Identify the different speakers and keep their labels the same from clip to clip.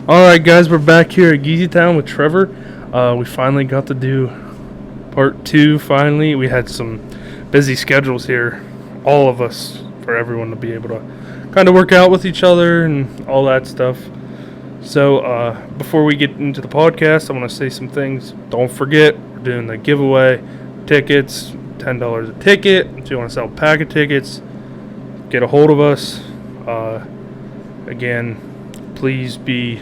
Speaker 1: Alright, guys, we're back here at Geezy Town with Trevor. We finally got to do part 2, finally. We had some busy schedules here, all of us, for everyone to be able to kind of work out with each other and all that stuff. So, before we get into the podcast, I want to say some things. Don't forget, we're doing the giveaway tickets, $10 a ticket. If you want to sell a pack of tickets, get a hold of us. Again, please be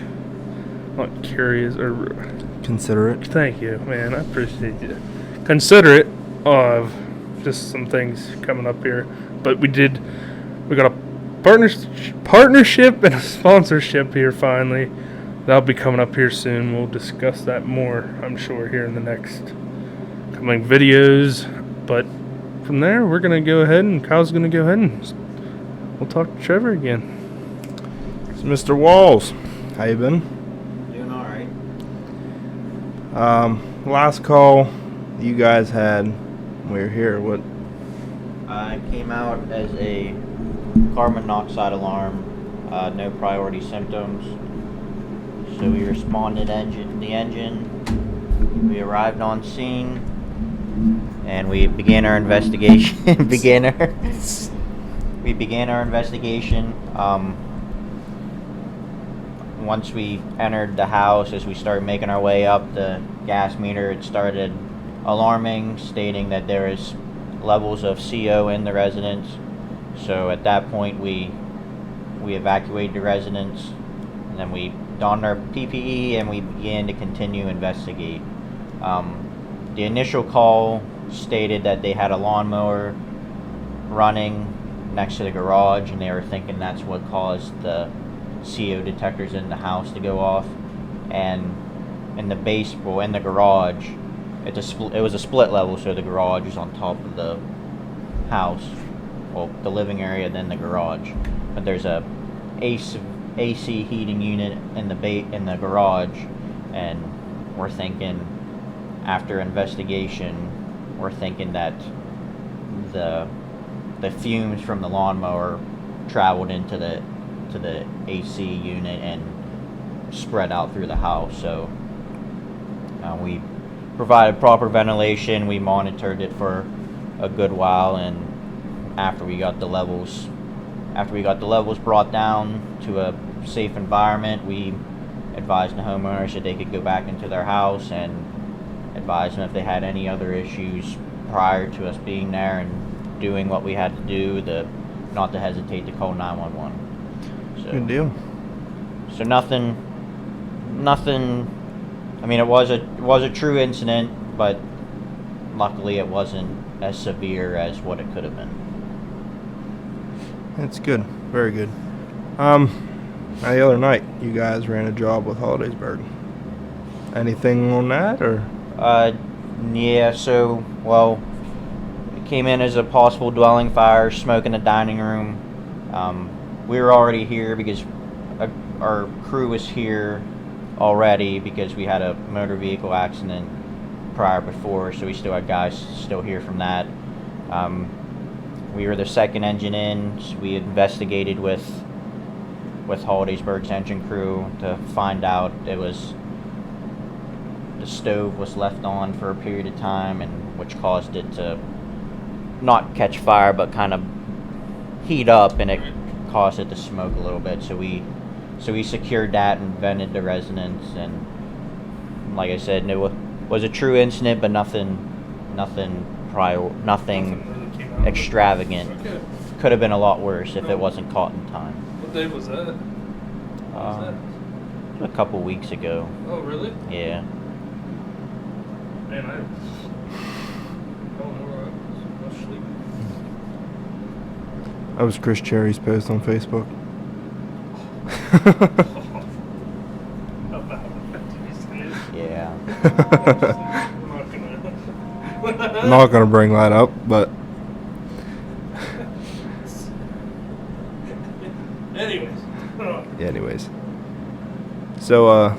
Speaker 1: not curious or
Speaker 2: considerate.
Speaker 1: Thank you, man. I appreciate you. Considerate of just some things coming up here, but we got a partnership and a sponsorship here finally. That'll be coming up here soon. We'll discuss that more, I'm sure, here in the next coming videos. But from there, we're gonna go ahead, and Kyle's gonna go ahead and we'll talk to Trevor again.
Speaker 2: So, Mr. Walls, how you been?
Speaker 3: Doing all right.
Speaker 2: Last call you guys had, we were here. What?
Speaker 3: I came out as a carbon monoxide alarm. No priority symptoms. So we responded the engine. We arrived on scene, and we began our investigation. We began our investigation. Once we entered the house, as we started making our way up the gas meter, it started alarming, stating that there is levels of CO in the residence. So at that point, we evacuated the residence, and then we donned our PPE and we began to continue to investigate. The initial call stated that they had a lawnmower running next to the garage, and they were thinking that's what caused the CO detectors in the house to go off. And in the garage, it was a split level, so the garage is on top of the house, well, the living area, then the garage. But there's a AC heating unit in the garage, and we're thinking, after investigation, we're thinking that the fumes from the lawnmower traveled into the AC unit and spread out through the house. So we provided proper ventilation. We monitored it for a good while, and after we got the levels brought down to a safe environment, we advised the homeowners that they could go back into their house, and advised them if they had any other issues prior to us being there and doing what we had to do, not to hesitate to call 911. So,
Speaker 2: Good deal.
Speaker 3: So nothing. I mean, it was a true incident, but luckily it wasn't as severe as what it could have been.
Speaker 2: That's good. Very good. The other night, you guys ran a job with Hollidaysburg. Anything on that, or?
Speaker 3: Yeah. So, well, it came in as a possible dwelling fire, smoke in the dining room. We were already here because our crew was here already because we had a motor vehicle accident before, so we still had guys still here from that. We were the second engine in, so we investigated with Hollidaysburg's engine crew to find out the stove was left on for a period of time, and which caused it to not catch fire but kind of heat up, and it caused it to smoke a little bit. So we secured that and vented the residence, and like I said, it was a true incident, but nothing extravagant.
Speaker 1: Okay.
Speaker 3: Could have been a lot worse if it wasn't caught in time.
Speaker 1: What day was that?
Speaker 3: A couple weeks ago.
Speaker 1: Oh, really?
Speaker 3: Yeah.
Speaker 1: Man, I don't know where I was sleeping.
Speaker 2: That was Chris Cherry's post on Facebook.
Speaker 3: Yeah.
Speaker 2: I'm not gonna bring that up, but anyways. So,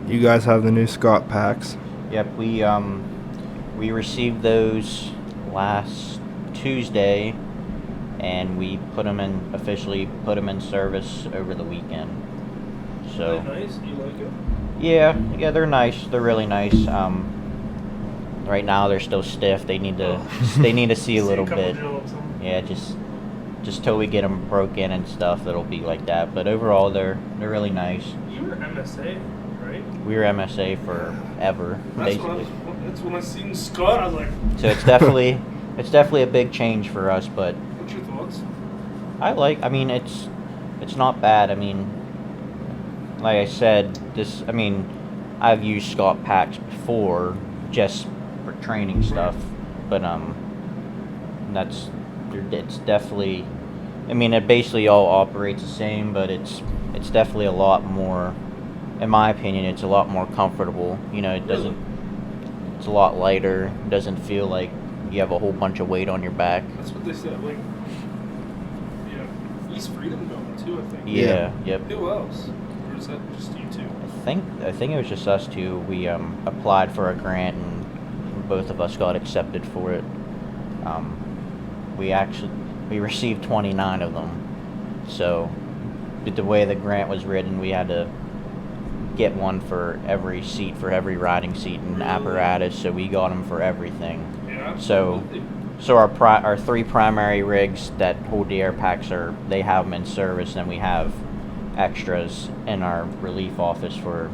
Speaker 2: you guys have the new Scott packs.
Speaker 3: Yep, we received those last Tuesday, and we officially put them in service over the weekend. So.
Speaker 1: Are they nice? You like it?
Speaker 3: Yeah, they're nice. They're really nice. Right now they're still stiff. They need to they need to see a little
Speaker 1: couple
Speaker 3: bit.
Speaker 1: drills, huh?
Speaker 3: Yeah, just till we get them broken and stuff, it'll be like that. But overall, they're really nice.
Speaker 1: You were MSA, right?
Speaker 3: We were MSA forever, basically.
Speaker 1: That's when I seen Scott. I was like,
Speaker 3: So it's definitely a big change for us. But
Speaker 1: what's your thoughts?
Speaker 3: I mean, it's not bad. I mean, like I said, I've used Scott packs before just for training stuff, but it's definitely, I mean, it basically all operates the same, but it's definitely a lot more, in my opinion, it's a lot more comfortable. You know, it's a lot lighter. It doesn't feel like you have a whole bunch of weight on your back.
Speaker 1: That's what they said. Like, yeah, East Freedom going too. I think.
Speaker 3: Yeah. Yep.
Speaker 1: Who else? Or is that just you two?
Speaker 3: I think it was just us two. We applied for a grant and both of us got accepted for it. We received 29 of them. So the way the grant was written, we had to get one for every seat, for every riding seat and apparatus. So we got them for everything.
Speaker 1: Yeah.
Speaker 3: So our three primary rigs that hold the air packs they have them in service, and we have extras in our relief office for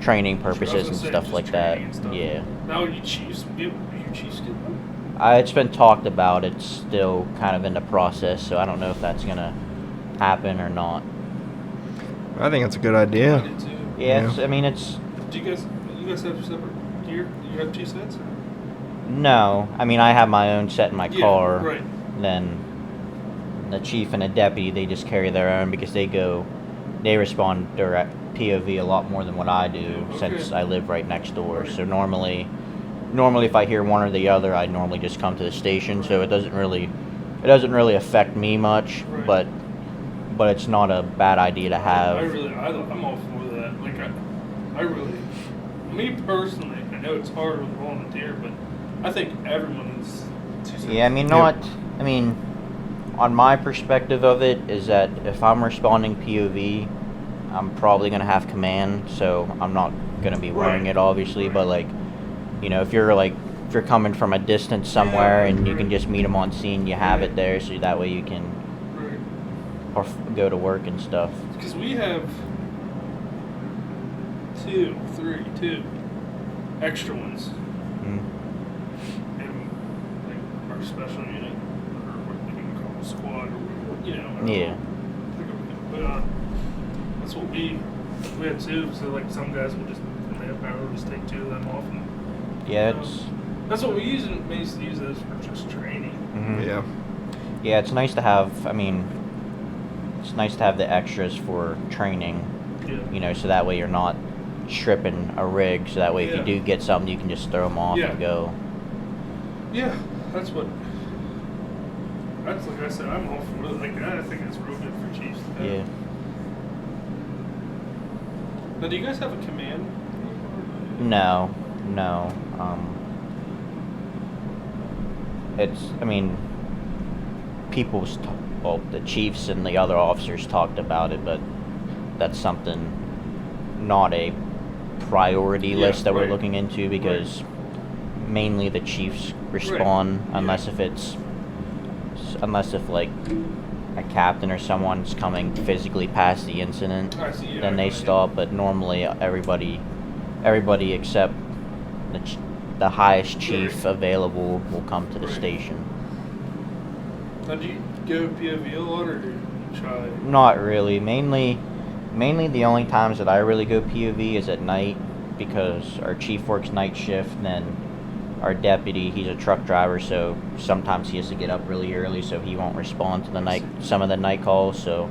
Speaker 3: training purposes and stuff like that. Yeah.
Speaker 1: Now you Chiefs get one?
Speaker 3: It's been talked about. It's still kind of in the process, so I don't know if that's gonna happen or not.
Speaker 2: I think it's a good idea.
Speaker 1: I did too.
Speaker 3: Yeah,
Speaker 2: Yeah.
Speaker 1: Do you guys have separate gear? Do you have two sets? Or?
Speaker 3: No, I mean I have my own set in my car.
Speaker 1: Right.
Speaker 3: Then the chief and the deputy, they just carry their own because they respond direct POV a lot more than what I do, since I live right next door.
Speaker 1: Right.
Speaker 3: So normally if I hear one or the other, I normally just come to the station. So it doesn't really affect me much,
Speaker 1: Right.
Speaker 3: but it's not a bad idea to have.
Speaker 1: I'm all for that. Like, me personally, I know it's hard with volunteer, but I think everyone's two sets.
Speaker 3: Yeah, I mean, on my perspective of it is that if I'm responding POV, I'm probably gonna have command, so I'm not gonna be wearing it, obviously. But like, you know, if you're coming from a distance somewhere and you can just meet them on scene, you have it there, so that way you can go to work and stuff.
Speaker 1: Because we have two extra ones. And like our special unit, or what we can call a squad, or you know.
Speaker 3: Yeah.
Speaker 1: But that's what we had too. So like some guys will just, when they have power, just take two of them off. And,
Speaker 3: Yeah,
Speaker 1: that's what we mainly use those for just training.
Speaker 2: Yeah.
Speaker 3: Yeah, it's nice to have. I mean, it's nice to have the extras for training.
Speaker 1: Yeah.
Speaker 3: You know, so that way you're not stripping a rig. So that way, if you do get something, you can just throw them off and go.
Speaker 1: Yeah, that's like I said, I'm all for it. Like I think it's real good for Chiefs.
Speaker 3: Yeah.
Speaker 1: Now, do you guys have a command?
Speaker 3: No. The chiefs and the other officers talked about it, but that's something, not a priority list that we're looking into, because mainly the chiefs respond unless if like a captain or someone's coming physically past the incident, then they stop. But normally everybody except the highest chief available will come to the station.
Speaker 1: Now, do you go POV a lot, or do you try?
Speaker 3: Not really. Mainly the only times that I really go POV is at night, because our chief works night shift, and then our deputy, he's a truck driver, so sometimes he has to get up really early, so he won't respond to some of the night calls. So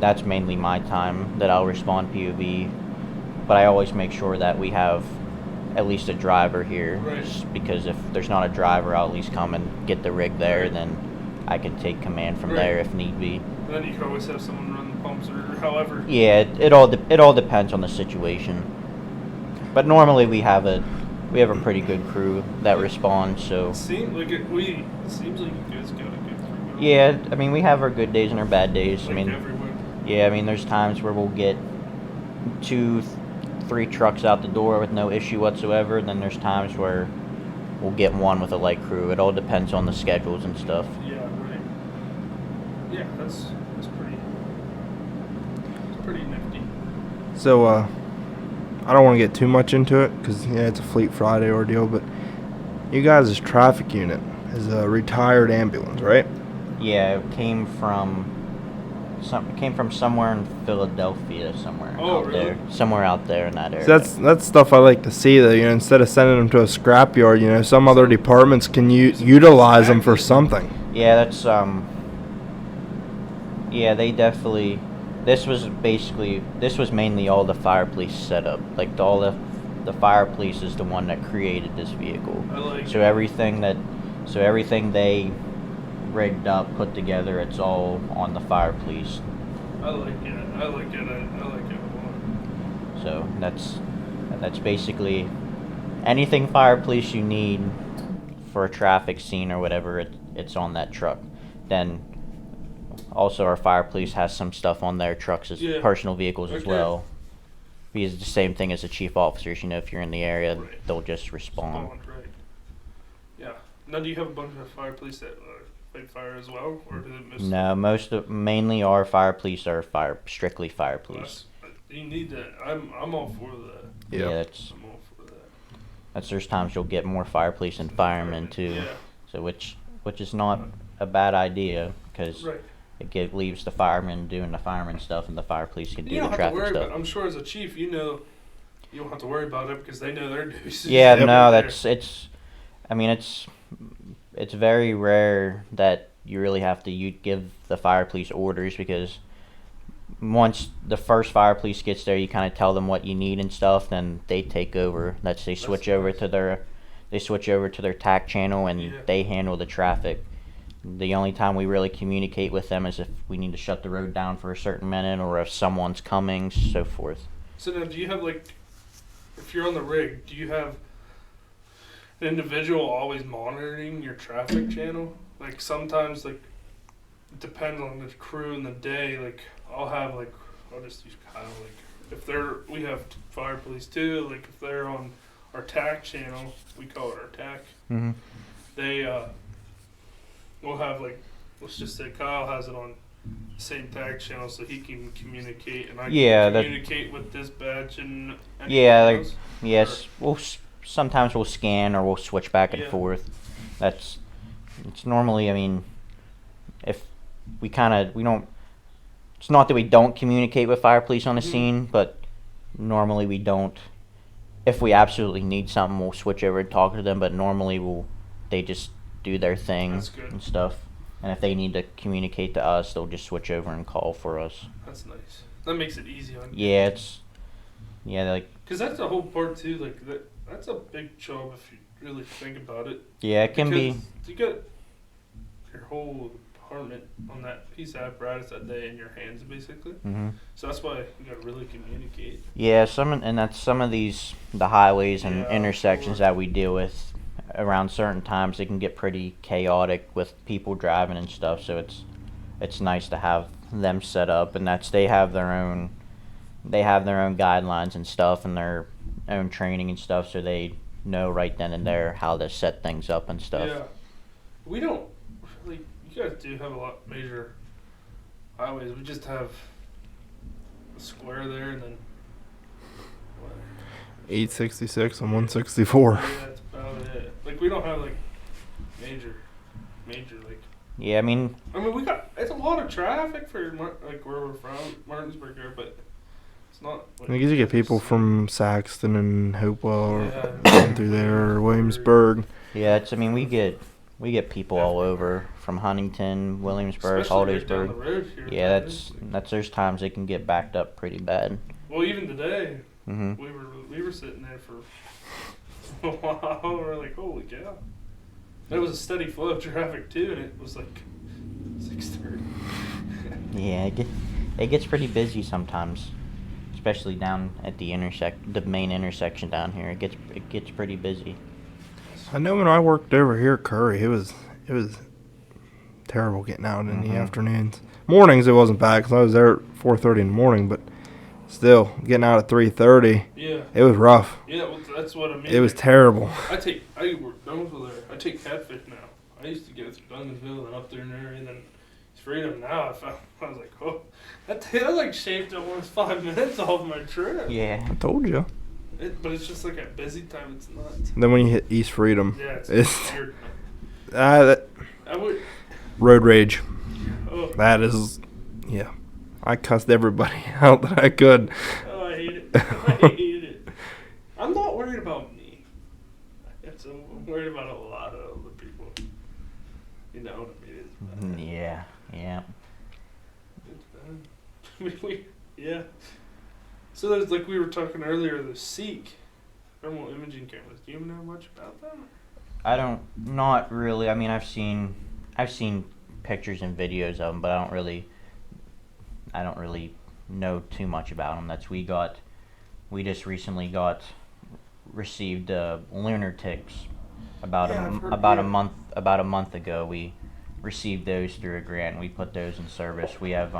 Speaker 3: that's mainly my time that I'll respond POV. But I always make sure that we have at least a driver here, because if there's not a driver, I'll at least come and get the rig there, then I can take command from there if need be.
Speaker 1: And then you can always have someone run the pumps, or however.
Speaker 3: Yeah, it all depends on the situation. But normally we have a pretty good crew that responds. So
Speaker 1: It seems like you guys got a good crew.
Speaker 3: yeah, I mean, we have our good days and our bad days.
Speaker 1: Like everywhere.
Speaker 3: Yeah, I mean, there's times where we'll get 2, 3 trucks out the door with no issue whatsoever. And then there's times where we'll get one with a light crew. It all depends on the schedules and stuff.
Speaker 1: Yeah, right. Yeah, that's pretty nifty.
Speaker 2: So, I don't want to get too much into it because it's a Fleet Friday ordeal, but you guys' traffic unit is a retired ambulance, right?
Speaker 3: Yeah, it came from somewhere in Philadelphia, somewhere out
Speaker 1: really?
Speaker 3: there, somewhere out there in that area.
Speaker 2: So that's stuff I like to see, though. Instead of sending them to a scrapyard, some other departments can utilize them for something.
Speaker 3: Yeah, that's yeah, they definitely. This was mainly all the fire police setup. Like all the fire police is the one that created this vehicle.
Speaker 1: I like
Speaker 3: So everything they rigged up, put together, it's all on the fire police.
Speaker 1: I like it a lot.
Speaker 3: So that's basically anything fire police you need for a traffic scene or whatever. It's on that truck. Then also our fire police has some stuff on their trucks as personal vehicles as well. Because the same thing as the chief officers. If you're in the area, they'll just respond.
Speaker 1: Right. Yeah. Now, do you have a bunch of fire police that fight fire as well, or do they
Speaker 3: No, mainly our fire police are strictly fire police.
Speaker 1: You need that. I'm all for that.
Speaker 3: Yeah,
Speaker 1: I'm all for that.
Speaker 3: There's times you'll get more fire police and firemen too.
Speaker 1: Yeah.
Speaker 3: So which is not a bad idea because
Speaker 1: Right.
Speaker 3: it leaves the firemen doing the fireman stuff and the fire police can do
Speaker 1: You don't
Speaker 3: the
Speaker 1: have to
Speaker 3: traffic
Speaker 1: worry
Speaker 3: stuff.
Speaker 1: about. I'm sure as a chief, you don't have to worry about it because they know their duties.
Speaker 3: Yeah, no, it's very rare that you really have to give the fire police orders because once the first fire police gets there, you kind of tell them what you need and stuff, then they take over. They switch over to their TAC channel and they handle the traffic. The only time we really communicate with them is if we need to shut the road down for a certain minute or if someone's coming, so forth.
Speaker 1: So now, do you have if you're on the rig, do you have an individual always monitoring your traffic channel? Sometimes, it depends on the crew and the day. I'll have I'll just use Kyle. If we have fire police too. If they're on our TAC channel, we call it our TAC.
Speaker 3: Mm-hmm.
Speaker 1: They we'll have let's just say Kyle has it on the same TAC channel so he can communicate and I can communicate with dispatch and else.
Speaker 3: Yes. Sometimes we'll scan or we'll switch back and forth. It's normally, if we don't. It's not that we don't communicate with fire police on the scene, but normally we don't. If we absolutely need something, we'll switch over and talk to them. But normally they just do their thing and stuff. And if they need to communicate to us, they'll just switch over and call for us.
Speaker 1: That's nice. That makes it easy on you.
Speaker 3: Yeah,
Speaker 1: because that's the whole part too. That's a big job if you really think about it.
Speaker 3: Yeah, it can be.
Speaker 1: You got your whole department on that piece of apparatus that day in your hands, basically.
Speaker 3: Mm-hmm.
Speaker 1: So that's why you got to really communicate.
Speaker 3: Yeah, that's some of the highways and intersections that we deal with. Around certain times, it can get pretty chaotic with people driving and stuff. So it's nice to have them set up, and they have their own guidelines and stuff, and their own training and stuff, so they know right then and there how to set things up and stuff.
Speaker 1: Yeah, we don't really. You guys do have a lot major highways. We just have a square there, and then
Speaker 2: 866 and 164.
Speaker 1: Yeah, that's about it. We don't have major
Speaker 3: Yeah,
Speaker 1: we got. It's a lot of traffic for where we're from, Martinsburg here, but it's not.
Speaker 2: I guess you get people from Saxton and Hopewell or through there or Williamsburg.
Speaker 3: Yeah, we get people all over from Huntington, Williamsburg, Hollidaysburg. Yeah, there's times they can get backed up pretty bad.
Speaker 1: Well, even today,
Speaker 3: mm-hmm.
Speaker 1: we were sitting there for a while. We're like, holy cow! There was a steady flow of traffic too, and it was 6:30.
Speaker 3: Yeah, it gets pretty busy sometimes, especially down at the main intersection down here. It gets pretty busy.
Speaker 2: I know when I worked over here at Curry, it was terrible getting out in the afternoons. Mornings it wasn't bad because I was there at 4:30 in the morning, but still getting out at 3:30.
Speaker 1: Yeah.
Speaker 2: It was rough.
Speaker 1: Yeah, well, that's what I mean.
Speaker 2: It was terrible.
Speaker 1: I work over there. I take catfish now. I used to get it through Dungansville and up there in there, and then Freedom. Now I was like, oh, that like shaved almost 5 minutes off my trip.
Speaker 3: Yeah.
Speaker 2: I told you.
Speaker 1: But it's just like at busy time, it's not.
Speaker 2: Then when you hit East Freedom,
Speaker 1: Yeah,
Speaker 2: it's
Speaker 1: weird.
Speaker 2: that
Speaker 1: I would.
Speaker 2: road rage.
Speaker 1: Oh,
Speaker 2: That is, yeah. I cussed everybody out that I could.
Speaker 1: oh, I hate it. I hate it. I'm not worried about me. I'm worried about a lot of other people. You know what I mean? It's bad.
Speaker 3: Yeah. Yeah.
Speaker 1: It's bad. Yeah. So there's, like we were talking earlier, the Seek thermal imaging cameras. Do you know much about them?
Speaker 3: I don't. Not really. I mean, I've seen pictures and videos of them, but I don't really know too much about them. We just recently received Lunar Ticks about a month ago. We received those through a grant. We put those in service. We have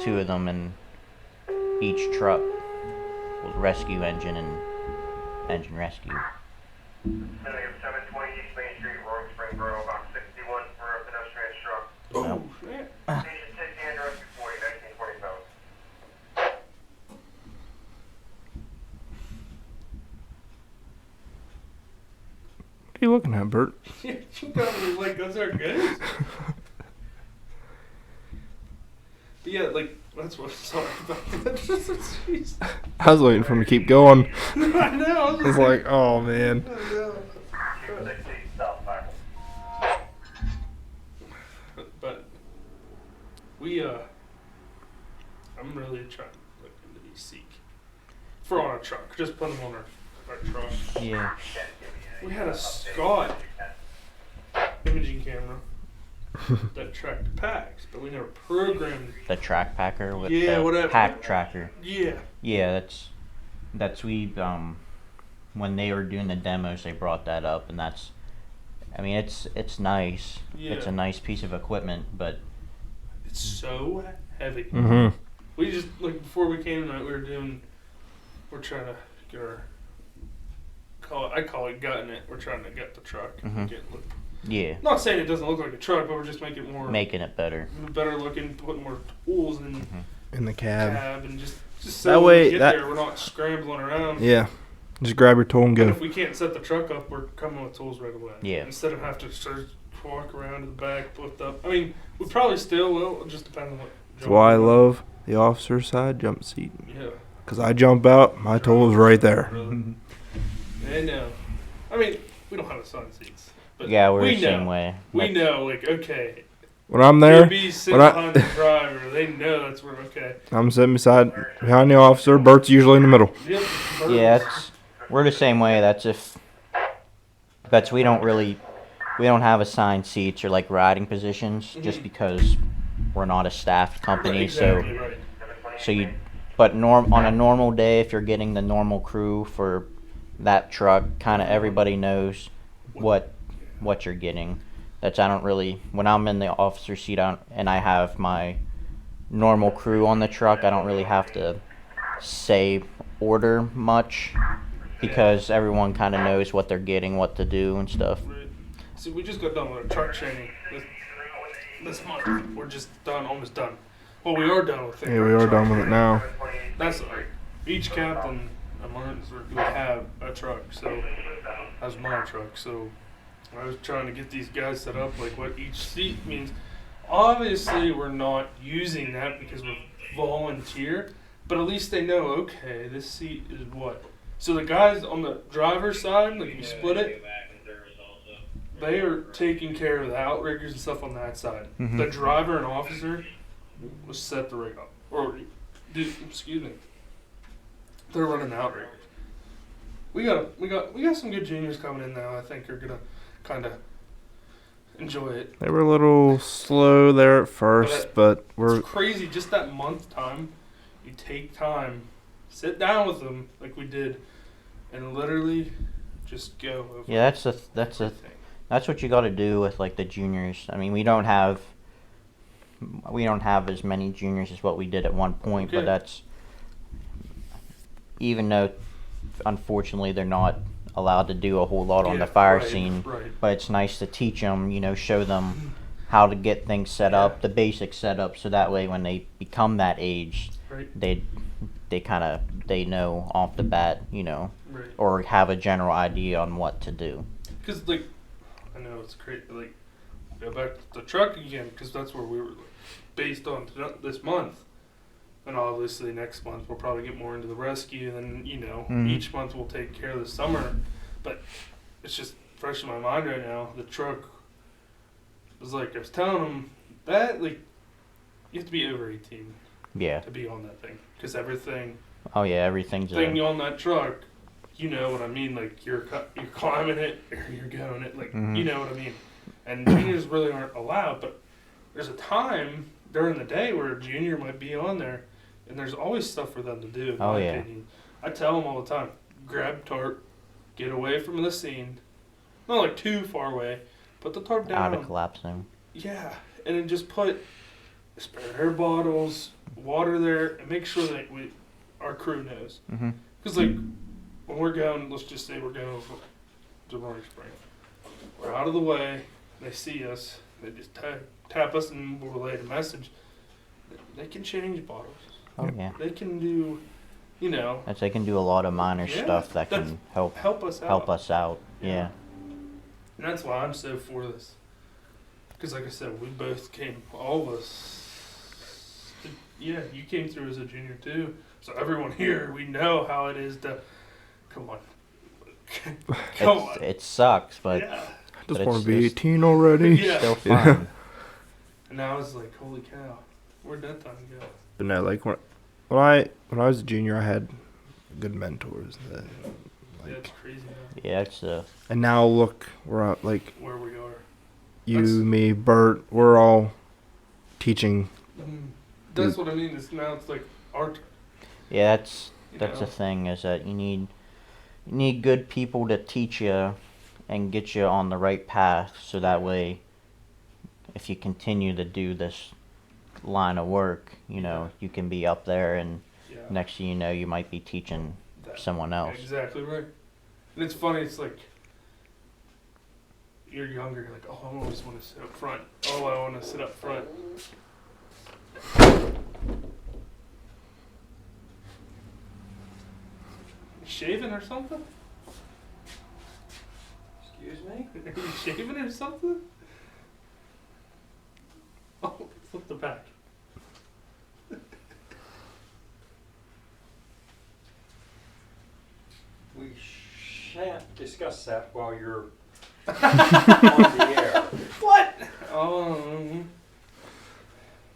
Speaker 3: two of them in each truck with rescue engine and engine rescue.
Speaker 4: 720 East Main Street, Roaring Spring Borough, about 61 for a pedestrian struck.
Speaker 1: Oh, shit.
Speaker 4: Station 60 and rescue 40, 1927.
Speaker 2: What are you looking at, Bert?
Speaker 1: You got me like those are good. But yeah, like that's what. Sorry about that. Jeez.
Speaker 2: I was waiting for him to keep going.
Speaker 1: I know.
Speaker 2: I was like, oh, man.
Speaker 1: I know.
Speaker 4: 260 South Cycle.
Speaker 1: But I'm really trying to look into these Seek for on our truck. Just put them on our truck.
Speaker 3: Yeah.
Speaker 1: We had a Scott imaging camera that tracked packs, but we never programmed.
Speaker 3: The track packer with
Speaker 1: Yeah,
Speaker 3: the
Speaker 1: whatever.
Speaker 3: pack tracker.
Speaker 1: Yeah.
Speaker 3: Yeah, that's when they were doing the demos, they brought that up, and it's nice.
Speaker 1: Yeah.
Speaker 3: It's a nice piece of equipment, but
Speaker 1: It's so heavy.
Speaker 2: Mm-hmm.
Speaker 1: We just like before we came tonight, we're trying to get I call it gutting it. We're trying to gut the truck.
Speaker 3: Mhm.
Speaker 1: Look.
Speaker 3: yeah,
Speaker 1: Not saying it doesn't look like a truck, but we're just making it more
Speaker 3: making it better.
Speaker 1: better looking, putting more tools in
Speaker 2: In the cab.
Speaker 1: cab, and just so
Speaker 2: That
Speaker 1: when
Speaker 2: way-
Speaker 1: we get
Speaker 2: that-
Speaker 1: there, we're not scrambling around.
Speaker 2: Yeah. Just grab your tool and
Speaker 1: And
Speaker 2: go.
Speaker 1: if we can't set the truck up, we're coming with tools right away.
Speaker 3: Yeah.
Speaker 1: Instead of have to search, walk around to the back, lift up. I mean, we probably still will. It just depends on what.
Speaker 2: That's why I love the officer side jump seat.
Speaker 1: Yeah.
Speaker 2: Because I jump out, my tool is right there.
Speaker 1: Really. I know. I mean, we don't have assigned seats. But
Speaker 3: Yeah, we're
Speaker 1: we
Speaker 3: the
Speaker 1: know.
Speaker 3: same way.
Speaker 1: We know, like, okay.
Speaker 2: When I'm there,
Speaker 1: Be sitting
Speaker 2: when I-
Speaker 1: behind the driver. They know that's where, okay.
Speaker 2: I'm sitting behind the officer. Bert's usually in the middle.
Speaker 1: Yep.
Speaker 3: Yeah, we're the same way. We don't have assigned seats or like riding positions just
Speaker 1: Mhm.
Speaker 3: because we're not a staffed company.
Speaker 1: Exactly right.
Speaker 3: But on a normal day, if you're getting the normal crew for that truck, kind of everybody knows what you're getting. When I'm in the officer seat and I have my normal crew on the truck, I don't really have to say order much because everyone kind of knows what they're getting, what to do and stuff.
Speaker 1: Right. See, we just got done with our truck training this month. We're just almost done. Well, we are done with it.
Speaker 2: Yeah, we are done with it now.
Speaker 1: That's like each captain a month would have a truck. So that's my truck. So I was trying to get these guys set up like what each seat means. Obviously, we're not using that because we're volunteer, but at least they know. Okay, this seat is what. So the guys on the driver's side, like if you split it, they are taking care of the outriggers and stuff on that side.
Speaker 3: Mhm.
Speaker 1: The driver and officer was set the rig up, or excuse me, they're running the outriggers. We got some good juniors coming in now. I think are gonna kind of enjoy it.
Speaker 2: They were a little slow there at first, but we're
Speaker 1: It's crazy. Just that month time, you take time, sit down with them like we did, and literally just go over.
Speaker 3: Yeah,
Speaker 1: everything.
Speaker 3: that's what you got to do with like the juniors. I mean, we don't have we don't have as many juniors as what we did at one point,
Speaker 1: Okay.
Speaker 3: but that's even though unfortunately they're not allowed to do a whole lot on the
Speaker 1: Yeah,
Speaker 3: fire
Speaker 1: right,
Speaker 3: scene,
Speaker 1: right.
Speaker 3: but it's nice to teach them, show them how to get things set up,
Speaker 1: Yeah.
Speaker 3: the basic setup, so that way when they become that age,
Speaker 1: Right.
Speaker 3: they know off the bat,
Speaker 1: Right.
Speaker 3: or have a general idea on what to do.
Speaker 1: Because, like, I know it's crazy. Like, go back to the truck again, because that's where we were based on this month. And obviously, next month we'll probably get more into the rescue. And then,
Speaker 3: Mhm.
Speaker 1: each month we'll take care of the summer. But it's just fresh in my mind right now. The truck was like, I was telling them that, like, you have to be over 18
Speaker 3: Yeah.
Speaker 1: to be on that thing. Because everything
Speaker 3: Oh yeah, everything's
Speaker 1: thing on that truck, you know what I mean? Like, you're climbing it or you're going it. Like,
Speaker 3: Mhm.
Speaker 1: you know what I mean? And juniors really aren't allowed. But there's a time during the day where a junior might be on there. And there's always stuff for them to do, in
Speaker 3: Oh,
Speaker 1: my
Speaker 3: yeah.
Speaker 1: opinion. I tell them all the time, grab tarp, get away from the scene. Not like too far away. Put the tarp down.
Speaker 3: out of collapse zone.
Speaker 1: Yeah, and then just put spare air bottles, water there, and make sure that our crew knows.
Speaker 3: Mhm.
Speaker 1: Because, like, when we're going, let's just say we're going to Roaring Spring. We're out of the way, they see us, they just tap us and we'll relay the message. They can change bottles.
Speaker 3: Oh yeah.
Speaker 1: They can do,
Speaker 3: They can do a lot of minor
Speaker 1: Yeah,
Speaker 3: stuff that
Speaker 1: that's-
Speaker 3: can help
Speaker 1: help us out.
Speaker 3: out. Yeah.
Speaker 1: And that's why I'm so for this. Because, like I said, we both came, all of us. Yeah, you came through as a junior too. So everyone here, we know how it is to. Come on. Come on.
Speaker 3: It sucks, but
Speaker 1: Yeah.
Speaker 2: Just
Speaker 3: But
Speaker 2: want
Speaker 3: it's
Speaker 2: to be
Speaker 3: just-
Speaker 2: 18 already.
Speaker 1: Yeah.
Speaker 3: still
Speaker 2: Yeah.
Speaker 3: fun.
Speaker 1: And now it's like, holy cow. Where'd that time go?
Speaker 2: But no, like when I was a junior, I had good mentors.
Speaker 1: Yeah, it's crazy now,
Speaker 3: Yeah, it's
Speaker 2: And now look, we're at, like
Speaker 1: where we are.
Speaker 2: you,
Speaker 1: That's-
Speaker 2: me, Bert. We're all teaching.
Speaker 1: That's what I mean. It's like art.
Speaker 3: yeah, that's the
Speaker 1: know?
Speaker 3: thing is that you need good people to teach you and get you on the right path, so that way, if you continue to do this line of work, you can be up there, and
Speaker 1: Yeah.
Speaker 3: next thing you know, you might be teaching
Speaker 1: That-
Speaker 3: someone else.
Speaker 1: Exactly right. And it's funny, it's like you're younger, you're like, oh, I always want to sit up front. Oh, I want to sit up front. Shaving or something?
Speaker 5: Excuse me?
Speaker 1: Are you shaving or something? Oh, flip the back.
Speaker 5: We shan't discuss that while you're on the air.
Speaker 1: What?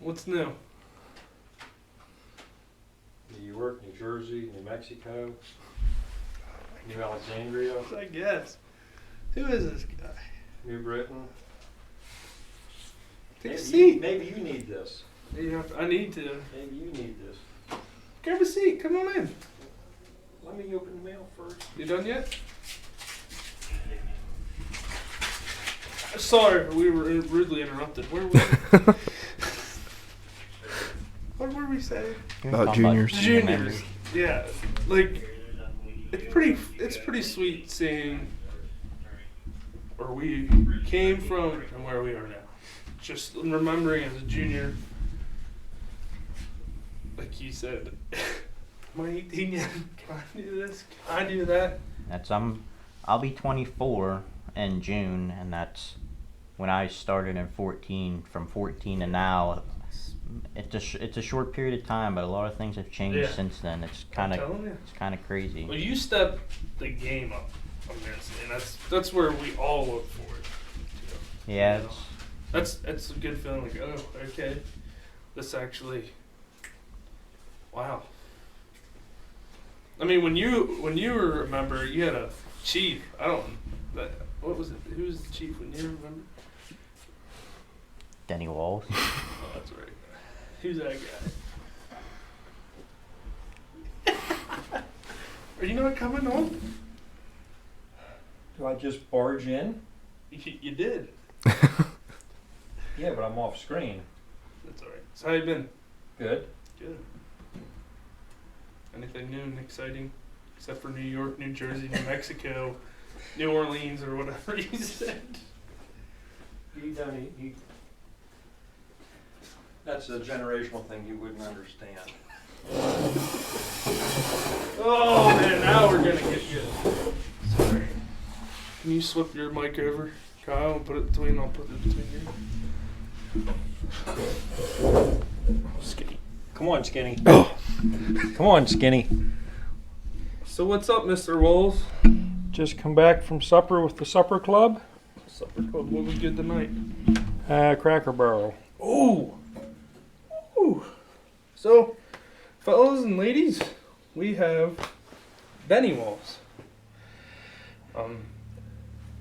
Speaker 1: What's new?
Speaker 5: You work New Jersey, New Mexico, New Alexandria,
Speaker 1: I guess. Who is this guy?
Speaker 5: New Britain.
Speaker 1: Take a
Speaker 5: Maybe
Speaker 1: seat.
Speaker 5: maybe you need this.
Speaker 1: I need to.
Speaker 5: Maybe you need this.
Speaker 1: Grab a seat. Come on in.
Speaker 5: Let me open the mail first.
Speaker 1: You done yet? Sorry, we were rudely interrupted. Where were we? What were we saying?
Speaker 2: About
Speaker 3: Talking
Speaker 2: juniors.
Speaker 3: junior
Speaker 1: Juniors.
Speaker 3: members.
Speaker 1: Yeah, like it's pretty sweet seeing where we came from and where we are now. Just remembering as a junior, like you said, am I 18 yet? Can I do this? Can I do that?
Speaker 3: That's I'll be 24 in June, and that's when I started in 14. From 14 to now, it's a short period of time, but a lot of things have changed
Speaker 1: Yeah.
Speaker 3: since then. It's
Speaker 1: I'm telling you.
Speaker 3: kind of crazy.
Speaker 1: Well, you stepped the game up, I'm gonna say, and that's where we all look forward to.
Speaker 3: Yeah,
Speaker 1: You know? That's a good feeling. Like, oh, okay, this actually, wow. I mean, when you were a member, you had a chief. What was it? Who was the chief when you remember?
Speaker 3: Denny Walls.
Speaker 1: Oh, that's right. Who's that guy? Are you not coming on?
Speaker 5: Do I just barge in?
Speaker 1: You did.
Speaker 5: Yeah, but I'm off screen.
Speaker 1: That's all right. So how you been?
Speaker 5: Good.
Speaker 1: Good. Anything new and exciting, except for New York, New Jersey, New Mexico, New Orleans, or whatever you said?
Speaker 5: That's a generational thing you wouldn't understand.
Speaker 1: Oh man, now we're gonna get you. Sorry. Can you slip your mic over, Kyle, and put it between? I'll put it between you. Skinny.
Speaker 5: Come on, Skinny. Come on, Skinny.
Speaker 1: So what's up, Mr. Walls?
Speaker 5: Just come back from supper with the supper club.
Speaker 1: Supper club. What we did tonight?
Speaker 5: Cracker Barrel.
Speaker 1: Oh. Ooh. So, fellas and ladies, we have Denny Walls.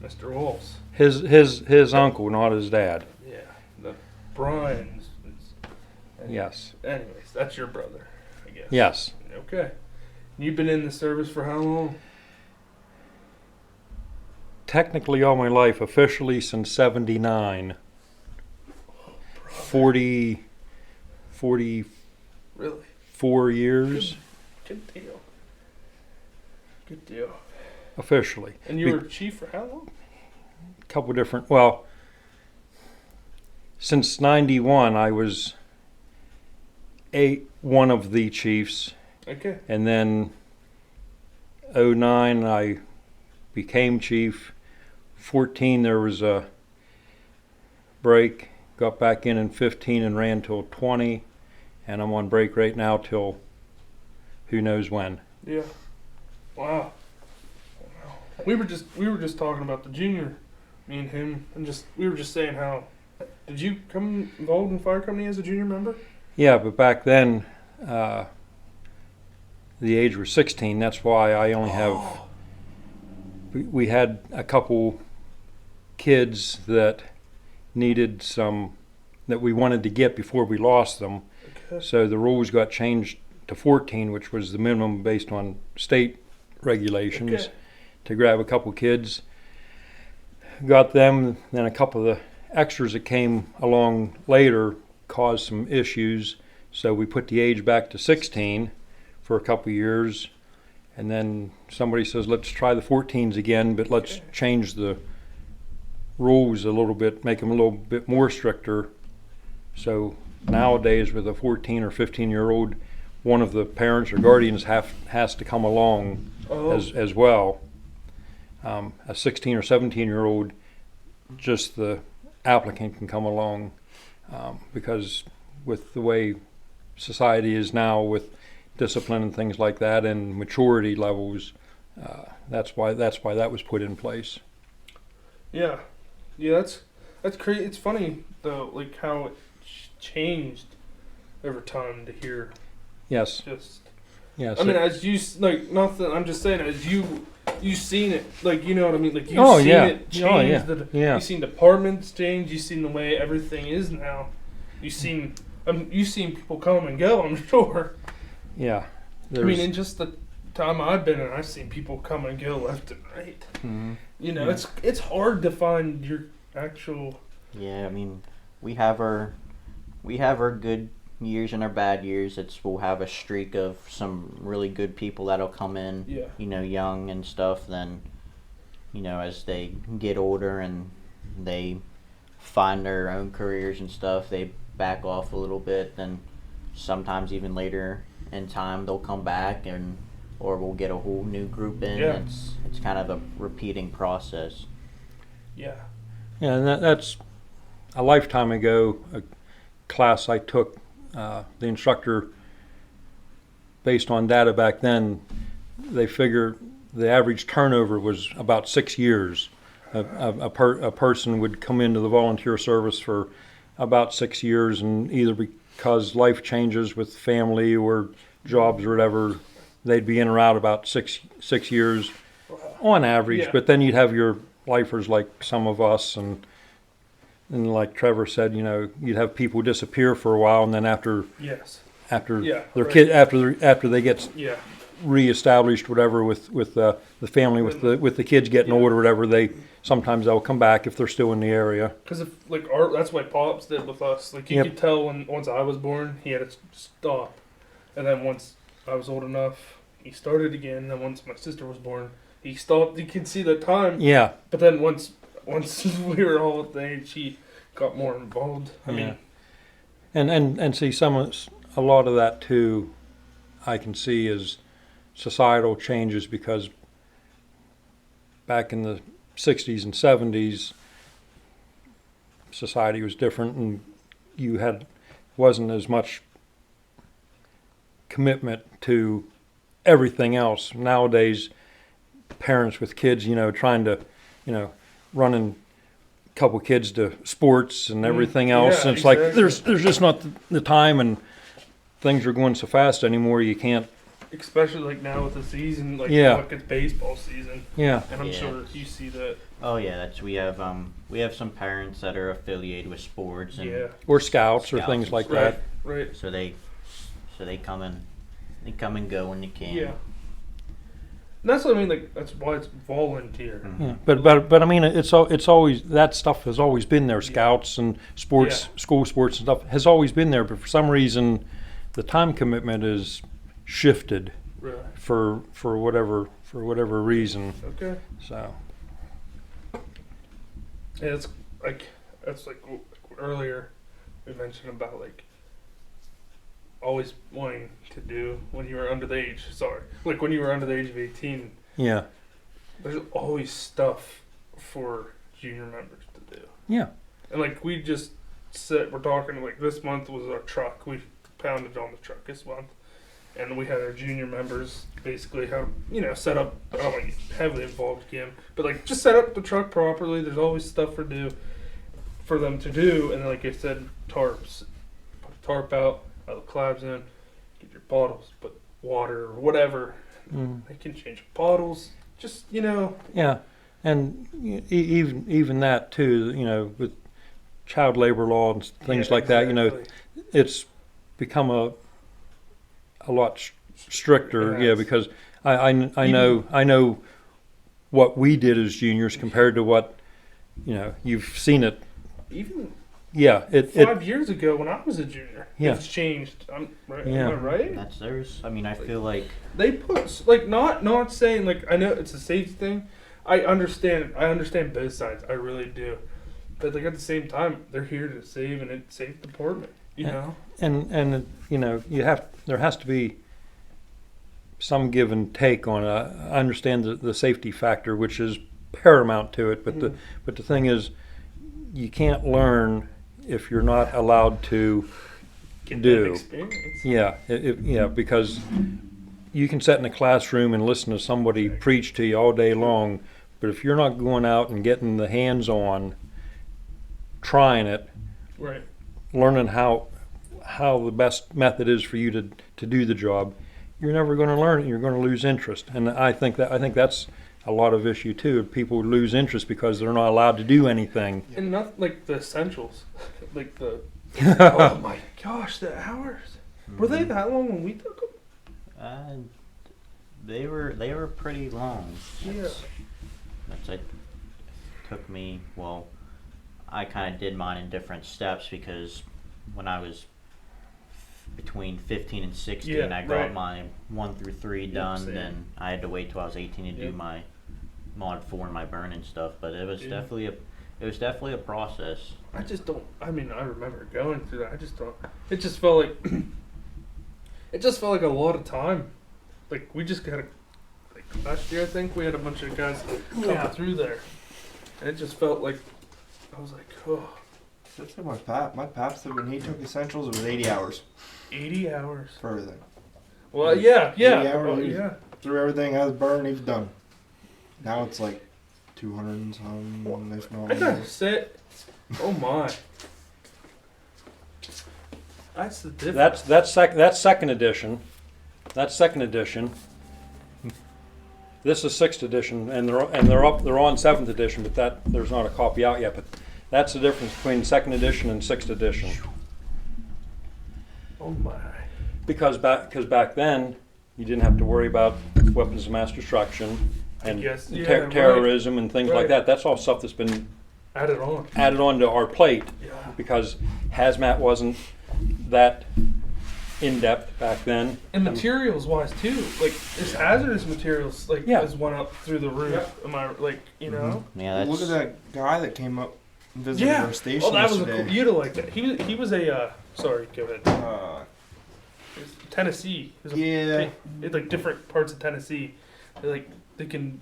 Speaker 1: Mr. Walls.
Speaker 5: His uncle, not his dad.
Speaker 1: Yeah. The Brian's.
Speaker 5: Yes.
Speaker 1: Anyways, that's your brother, I guess.
Speaker 5: Yes.
Speaker 1: Okay. You've been in the service for how long?
Speaker 5: Technically all my life, officially since 79. 44
Speaker 1: Really?
Speaker 5: years
Speaker 1: Good deal. Good deal.
Speaker 5: officially.
Speaker 1: And you were chief for how long?
Speaker 5: A couple different, well, since 91 I was one of the chiefs,
Speaker 1: Okay.
Speaker 5: and then 09 I became chief. 14 there was a break, got back in 15 and ran till 20, and I'm on break right now till who knows when.
Speaker 1: Yeah. Wow. We were just talking about the junior, me and him, and we were just saying how. Did you come involved in fire company as a junior member?
Speaker 5: Yeah, but back then the age was 16. That's why I only have. We had a couple kids that needed some that we wanted to get before we lost them.
Speaker 1: Okay.
Speaker 5: So the rules got changed to 14, which was the minimum based on state regulations,
Speaker 1: Okay.
Speaker 5: to grab a couple kids. Got them, then a couple of the extras that came along later caused some issues. So we put the age back to 16 for a couple years. And then somebody says, let's try the 14s again, but let's change the rules a little bit, make them a little bit more stricter. So nowadays with a 14 or 15-year-old, one of the parents or guardians has to come along as well. A 16 or 17-year-old, just the applicant can come along, because with the way society is now with discipline and things like that and maturity levels, that's why that was put in place.
Speaker 1: Yeah. Yeah, that's crazy. It's funny though, like how it changed over time to hear.
Speaker 5: Yes.
Speaker 1: Just.
Speaker 5: Yes.
Speaker 1: I mean, as you like, nothing. I'm just saying, as you seen it, like, you know what I mean, like you've
Speaker 5: Oh,
Speaker 1: seen
Speaker 5: yeah.
Speaker 1: it change.
Speaker 5: Oh, yeah. Yeah.
Speaker 1: You've seen departments change. You've seen the way everything is now. You've seen people come and go. I'm sure.
Speaker 5: Yeah.
Speaker 1: I mean, in just the time I've been in, I've seen people come and go left and right.
Speaker 5: Mhm.
Speaker 1: You know, it's hard to find your actual.
Speaker 3: Yeah, I mean, we have our good years and our bad years. We'll have a streak of some really good people that'll come in,
Speaker 1: Yeah.
Speaker 3: you know, young and stuff. Then, you know, as they get older and they find their own careers and stuff, they back off a little bit. Then sometimes even later in time they'll come back, or we'll get a whole new group in.
Speaker 1: Yeah.
Speaker 3: It's kind of a repeating process.
Speaker 1: Yeah.
Speaker 5: Yeah, and that's a lifetime ago, a class I took. The instructor, based on data back then, they figure the average turnover was about 6 years. A person would come into the volunteer service for about 6 years, and either because life changes with family or jobs or whatever, they'd be in or out about six years on average.
Speaker 1: Yeah.
Speaker 5: But then you'd have your lifers like some of us, and like Trevor said, you know, you'd have people disappear for a while, and then after
Speaker 1: Yes.
Speaker 5: their
Speaker 1: Yeah,
Speaker 5: kid
Speaker 1: right.
Speaker 5: after they get
Speaker 1: Yeah.
Speaker 5: reestablished, whatever, with the family, with the kids getting older, whatever. Sometimes they'll come back if they're still in the area.
Speaker 1: Because that's what Pops did with us. Like you could tell once I was born, he had to stop, and then once I was old enough, he started again. And then once my sister was born, he stopped. You could see the time.
Speaker 5: Yeah.
Speaker 1: But then once we were all at the age, he got more involved. I mean,
Speaker 5: and see a lot of that too. I can see as societal changes, because back in the 60s and 70s, society was different, and wasn't as much commitment to everything else. Nowadays, parents with kids, trying to, running a couple kids to sports and everything else.
Speaker 1: Yeah,
Speaker 5: and it's
Speaker 1: exactly.
Speaker 5: like there's just not the time, and things are going so fast anymore. You can't.
Speaker 1: especially like now with the season, like look, it's baseball season.
Speaker 5: Yeah.
Speaker 1: And I'm sure you see that.
Speaker 3: Oh yeah, we have some parents that are affiliated with sports and
Speaker 5: Or scouts or
Speaker 3: Scouts
Speaker 5: things
Speaker 3: and
Speaker 5: like
Speaker 3: stuff.
Speaker 5: that.
Speaker 1: Right.
Speaker 3: so they come and go when they can.
Speaker 1: Yeah. And that's what I mean. Like that's why it's volunteer.
Speaker 3: Mm-hmm.
Speaker 5: Yeah, but I mean, it's always, that stuff has always been there. Scouts and sports, school sports and stuff has always been there. But for some reason, the time commitment is shifted
Speaker 1: Right.
Speaker 5: for whatever reason.
Speaker 1: Okay.
Speaker 5: So
Speaker 1: Yeah, that's like earlier we mentioned about like always wanting to do when you were under the age. Sorry, like when you were under the age of 18.
Speaker 5: yeah,
Speaker 1: There's always stuff for junior members to do.
Speaker 5: yeah,
Speaker 1: And like we just we're talking like this month was our truck. We pounded on the truck this month, and we had our junior members basically have set up. I don't want to get heavily involved again, but like just set up the truck properly. There's always stuff for them to do, and then, like I said, tarps. Put a tarp out, the clabs in, get your bottles, put water or whatever. They can change bottles. Just
Speaker 5: yeah, and even that too. With child labor law and things like that, it's become a lot stricter. Yeah, because I know what we did as juniors compared to what you've seen it.
Speaker 1: Even
Speaker 5: Yeah,
Speaker 1: 5 years ago when I was a junior,
Speaker 5: Yeah.
Speaker 1: it's changed. Am I
Speaker 5: Yeah.
Speaker 1: right?
Speaker 3: That's theirs. I mean, I feel like
Speaker 1: They put like not saying like I know it's a safety thing. I understand both sides. I really do. But like at the same time, they're here to save, and it's safe department.
Speaker 5: and there has to be some give and take on it. I understand the safety factor, which is paramount to it, but the thing is, you can't learn if you're not allowed to
Speaker 1: Get
Speaker 5: do.
Speaker 1: that experience.
Speaker 5: Yeah, because you can sit in a classroom and listen to somebody preach to you all day long, but if you're not going out and getting the hands-on, trying it,
Speaker 1: Right.
Speaker 5: learning how the best method is for you to do the job, you're never going to learn it. You're going to lose interest, and I think that's a lot of issue too. People lose interest because they're not allowed to do anything.
Speaker 1: And not like the essentials, like the. Oh my gosh, the hours. Were they that long when we took them?
Speaker 3: they were pretty long.
Speaker 1: Yeah.
Speaker 3: It took me, well, I kind of did mine in different steps because when I was between 15 and 16, I got my 1 through 3 done.
Speaker 1: same.
Speaker 3: Then I had to wait till I was 18 to do my mod 4 and my burn and stuff. But it was definitely a process.
Speaker 1: I just don't. I mean, I remember going through that. I just don't. It just felt like. It just felt like a lot of time. Like we just got like last year, I think we had a bunch of guys coming through there, and it just felt like I was like, oh.
Speaker 2: That's like my pap said when he took essentials, it was 80 hours
Speaker 1: 80 hours.
Speaker 2: for everything.
Speaker 1: Well, yeah.
Speaker 2: 80 hours,
Speaker 1: Oh, yeah.
Speaker 2: Threw everything out of the burn, he was done. Now it's like 200 and some, if not
Speaker 1: I gotta
Speaker 2: more.
Speaker 1: say, oh my. That's the difference.
Speaker 5: That's second edition. That's second edition. This is 6th edition, and they're on 7th edition, but there's not a copy out yet. But that's the difference between 2nd edition and 6th edition.
Speaker 1: Oh my.
Speaker 5: Because back then, you didn't have to worry about weapons of mass destruction and
Speaker 1: guess, yeah, right.
Speaker 5: terrorism and things
Speaker 1: Right.
Speaker 5: like that. That's all stuff that's been
Speaker 1: Added on.
Speaker 5: added onto our plate
Speaker 1: Yeah.
Speaker 5: because hazmat wasn't that in depth back then.
Speaker 1: And materials wise too, like this hazardous materials like
Speaker 5: Yeah.
Speaker 1: has went up through the roof. Am I like you know?
Speaker 3: Yeah, that's
Speaker 2: Look at that guy that came up and visited
Speaker 1: Yeah.
Speaker 2: our station
Speaker 1: Oh, that was a
Speaker 2: yesterday.
Speaker 1: cool. You'd have liked that. He was a sorry, go ahead. He was Tennessee. He was
Speaker 2: Yeah.
Speaker 1: like different parts of Tennessee. They can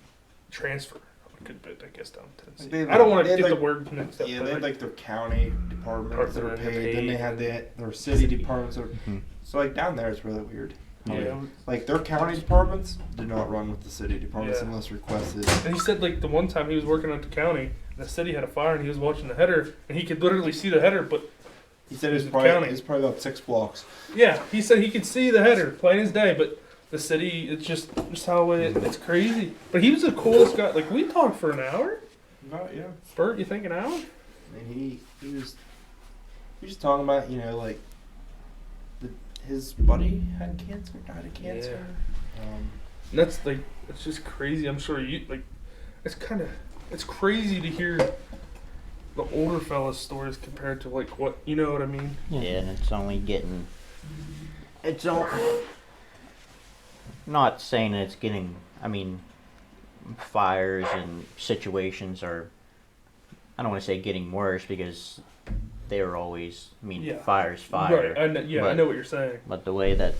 Speaker 1: transfer a good bit, I guess, down to Tennessee.
Speaker 2: They had,
Speaker 1: I don't want
Speaker 2: they
Speaker 1: to
Speaker 2: had,
Speaker 1: get the
Speaker 2: like-
Speaker 1: word mixed up.
Speaker 2: Yeah,
Speaker 1: but,
Speaker 2: they had like their county departments that are
Speaker 1: Department
Speaker 2: paid. Then they had their city departments. That are, so like down there, it's really weird.
Speaker 1: yeah.
Speaker 2: Like their county departments do not run with the city departments
Speaker 1: Yeah.
Speaker 2: unless requested.
Speaker 1: And he said like the one time he was working at the county, the city had a fire, and he was watching the header, and he could literally see the header, but
Speaker 2: He said it
Speaker 1: The
Speaker 2: was
Speaker 1: county.
Speaker 2: probably about 6 blocks.
Speaker 1: yeah, he said he could see the header plain as day, but the city, it's just how it's crazy. But he was the coolest guy. Like we talked for an hour.
Speaker 2: Not yeah.
Speaker 1: Bert, you think an hour?
Speaker 2: And he was talking about like his buddy had cancer, died of cancer.
Speaker 1: And that's like it's just crazy. I'm sure you like. It's crazy to hear the older fellas' stories compared to like what you know what I mean.
Speaker 3: Yeah, and it's only getting. It's all. Not saying that it's getting. I mean, fires and situations are. I don't want to say getting worse because they were always. I mean,
Speaker 1: Yeah.
Speaker 3: fire's fire.
Speaker 1: Right. I know
Speaker 3: but-
Speaker 1: what you're saying.
Speaker 3: But the way that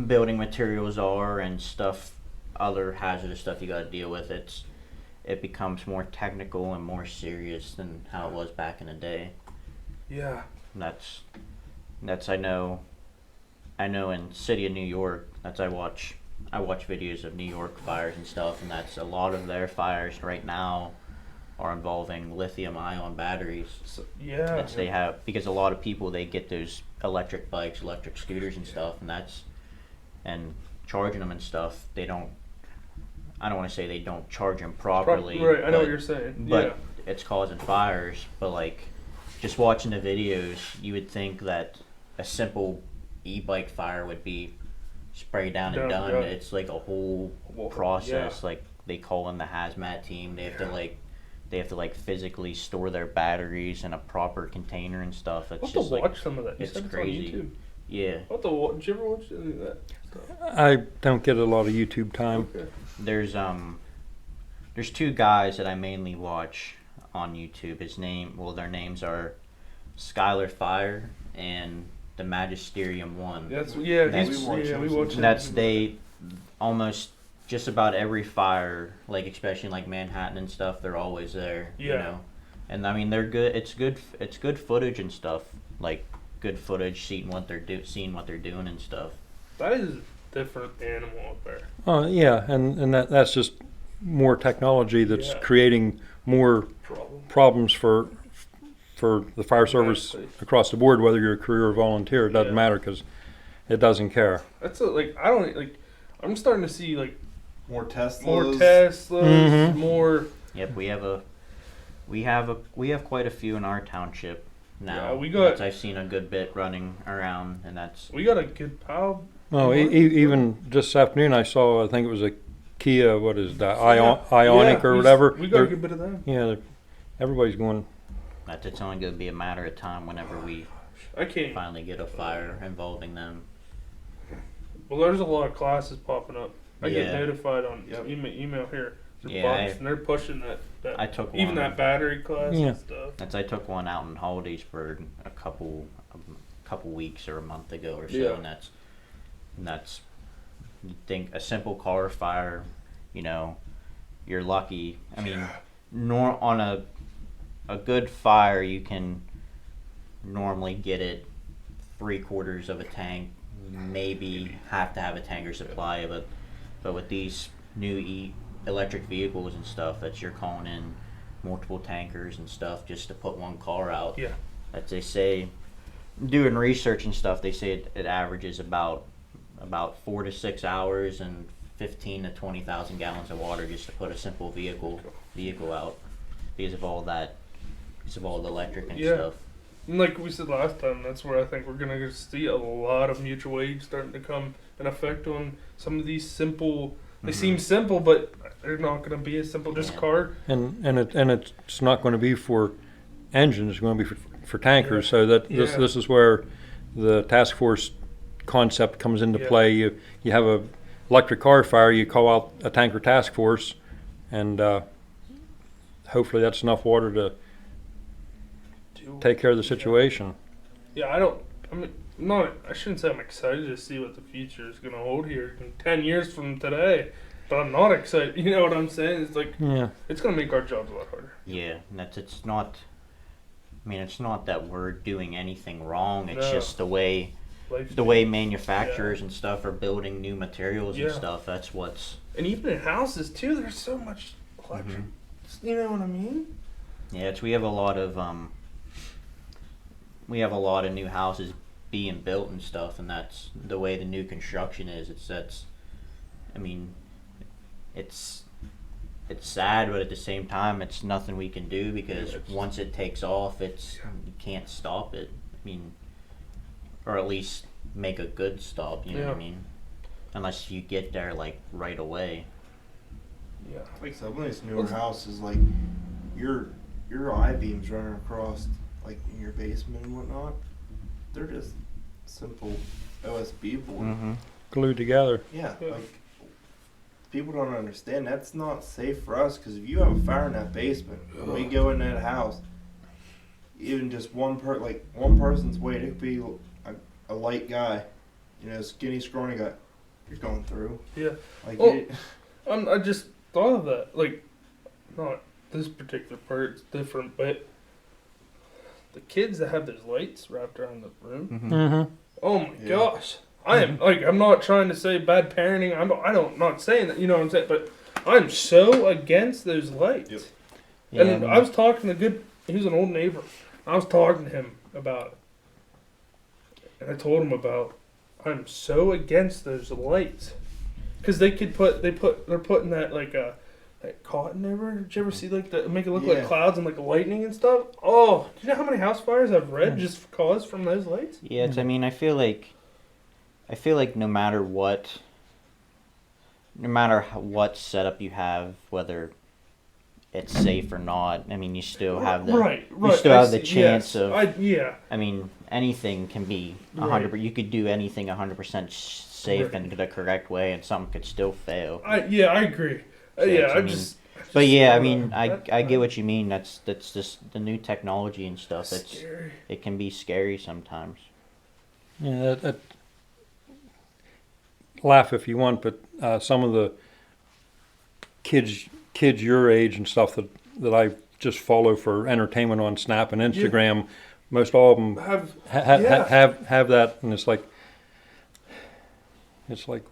Speaker 3: building materials are and stuff, other hazardous stuff you got to deal with, it becomes more technical and more serious than how it was back in the day.
Speaker 1: Yeah.
Speaker 3: And that's I know in city of New York, I watch videos of New York fires and stuff, and that's a lot of their fires right now are involving lithium ion batteries.
Speaker 1: So, yeah.
Speaker 3: That's they have because a lot of people they get those electric bikes, electric scooters and stuff, and charging them and stuff. They don't. I don't want to say they don't charge them properly.
Speaker 1: Right. I know what you're saying.
Speaker 3: But
Speaker 1: Yeah.
Speaker 3: it's causing fires. But like, just watching the videos, you would think that a simple e-bike fire would be sprayed down and done.
Speaker 1: Yeah.
Speaker 3: It's like a whole
Speaker 1: Well,
Speaker 3: process.
Speaker 1: yeah.
Speaker 3: Like they call in the hazmat team. They have to physically store their batteries in a proper container and stuff. It's
Speaker 1: I'll have to
Speaker 3: just like
Speaker 1: watch some of that. You
Speaker 3: it's
Speaker 1: said it's
Speaker 3: crazy.
Speaker 1: on YouTube.
Speaker 3: Yeah.
Speaker 1: I'll have to watch. Did you ever watch any of that stuff?
Speaker 5: I don't get a lot of YouTube time.
Speaker 1: Okay.
Speaker 3: There's two guys that I mainly watch on YouTube. Their names are Skylar Fire and the Magisterium One.
Speaker 1: That's
Speaker 2: we
Speaker 1: watch.
Speaker 3: And that's they almost just about every fire, like especially like Manhattan and stuff, they're always there. You
Speaker 1: Yeah.
Speaker 3: know, and I mean they're good. It's good footage and stuff. Like good footage, seeing what they're doing and stuff.
Speaker 1: That is a different animal up there.
Speaker 5: Yeah, and that's just more technology that's
Speaker 1: Yeah.
Speaker 5: creating more
Speaker 1: Problem.
Speaker 5: problems for the fire service
Speaker 1: Exactly.
Speaker 5: across the board, whether you're a career or volunteer. It doesn't
Speaker 1: Yeah.
Speaker 5: matter because it doesn't care.
Speaker 1: That's I don't like. I'm starting to see like
Speaker 2: More Teslas.
Speaker 1: more Teslas,
Speaker 5: Mhm.
Speaker 1: more.
Speaker 3: Yep, we have quite a few in our township now.
Speaker 1: Yeah, we got-
Speaker 3: I've seen a good bit running around, and that's
Speaker 1: We got a good pile.
Speaker 5: Oh, even just this afternoon I saw, I think it was a Kia, what is that, Ionic
Speaker 1: Yeah,
Speaker 5: or whatever.
Speaker 1: We got a
Speaker 5: They're-
Speaker 1: good bit of them.
Speaker 5: Yeah, everybody's going,
Speaker 3: it's only going to be a matter of time whenever we
Speaker 1: I can't.
Speaker 3: finally get a fire involving them.
Speaker 1: Well, there's a lot of classes popping up. I get
Speaker 3: Yeah.
Speaker 1: notified on
Speaker 2: Yep.
Speaker 1: email here. There's
Speaker 3: Yeah,
Speaker 1: bucks, and they're pushing that
Speaker 3: I took
Speaker 1: even
Speaker 3: one.
Speaker 1: that battery class
Speaker 5: Yeah.
Speaker 1: and stuff.
Speaker 3: I took one out in Hollidaysburg a couple weeks or a month ago or so,
Speaker 1: Yeah.
Speaker 3: and that's you think a simple car fire, you're lucky. I mean, on a good fire, you can normally get it 3/4 of a tank, maybe have to have a tanker supply, but with these new electric vehicles and stuff, that you're calling in multiple tankers and stuff just to put one car out.
Speaker 1: Yeah.
Speaker 3: That they say, doing research and stuff, they say it averages about 4 to 6 hours and 15 to 20,000 gallons of water just to put a simple vehicle out because of all the electric and
Speaker 1: Yeah.
Speaker 3: stuff.
Speaker 1: And like we said last time, that's where I think we're gonna see a lot of mutual aid starting to come an effect on some of these simple. They seem simple, but they're not going to be as simple. Just car.
Speaker 5: And it's not going to be for engines. It's going to be for tankers. So that this is where the task force concept comes into play. You have a electric car fire. You call out a tanker task force, and hopefully that's enough water to take care of the situation.
Speaker 1: Yeah, I shouldn't say I'm excited to see what the future is going to hold here in 10 years from today, but I'm not excited. You know what I'm saying? It's like, it's going to make our jobs a lot harder.
Speaker 3: Yeah, and it's not, I mean, it's not that we're doing anything wrong. It's just the way manufacturers and stuff are building new materials and stuff. That's what's...
Speaker 1: And even in houses, too, there's so much electric. You know what I mean?
Speaker 3: Yeah, we have a lot of new houses being built and stuff, and that's the way the new construction is. It's sad, but at the same time, it's nothing we can do because once it takes off, you can't stop it. I mean, or at least make a good stop. You know what I mean? Unless you get there like right away.
Speaker 2: Yeah, like some of these newer houses, like your I-beams running across like in your basement and whatnot, they're just simple OSB board
Speaker 5: Glued together.
Speaker 2: Yeah, like people don't understand that's not safe for us because if you have a fire in that basement, when we go in that house, even just one person's weight, it could be a light guy, skinny, scrawny guy, you're going through.
Speaker 1: Yeah.
Speaker 2: Like
Speaker 1: I just thought of that. Like, not this particular part, it's different, but the kids that have those lights wrapped around the room. Oh my gosh. I'm not trying to say bad parenting. I'm not saying that, you know what I'm saying, but I'm so against those lights. Yep.
Speaker 3: Yeah,
Speaker 1: and I was talking to he was an old neighbor. I was talking to him about it. And I told him I'm so against those lights. Because they're putting that like that cotton over. Did you ever see like make it look like clouds and like lightning and stuff? Oh, do you know how many house fires I've read just caused from those lights?
Speaker 3: Yeah, I mean, I feel like no matter what setup you have, whether it's safe or not, I mean, you still have the chance of. I mean, anything can be 100%. You could do anything 100% safe in the correct way, and something could still fail.
Speaker 1: I agree.
Speaker 3: So I get what you mean. That's just the new technology and stuff. It can be scary sometimes.
Speaker 5: Yeah, that laugh if you want, but some of the kids your age and stuff that I just follow for entertainment on Snap and Instagram, most all of them have that, and it's like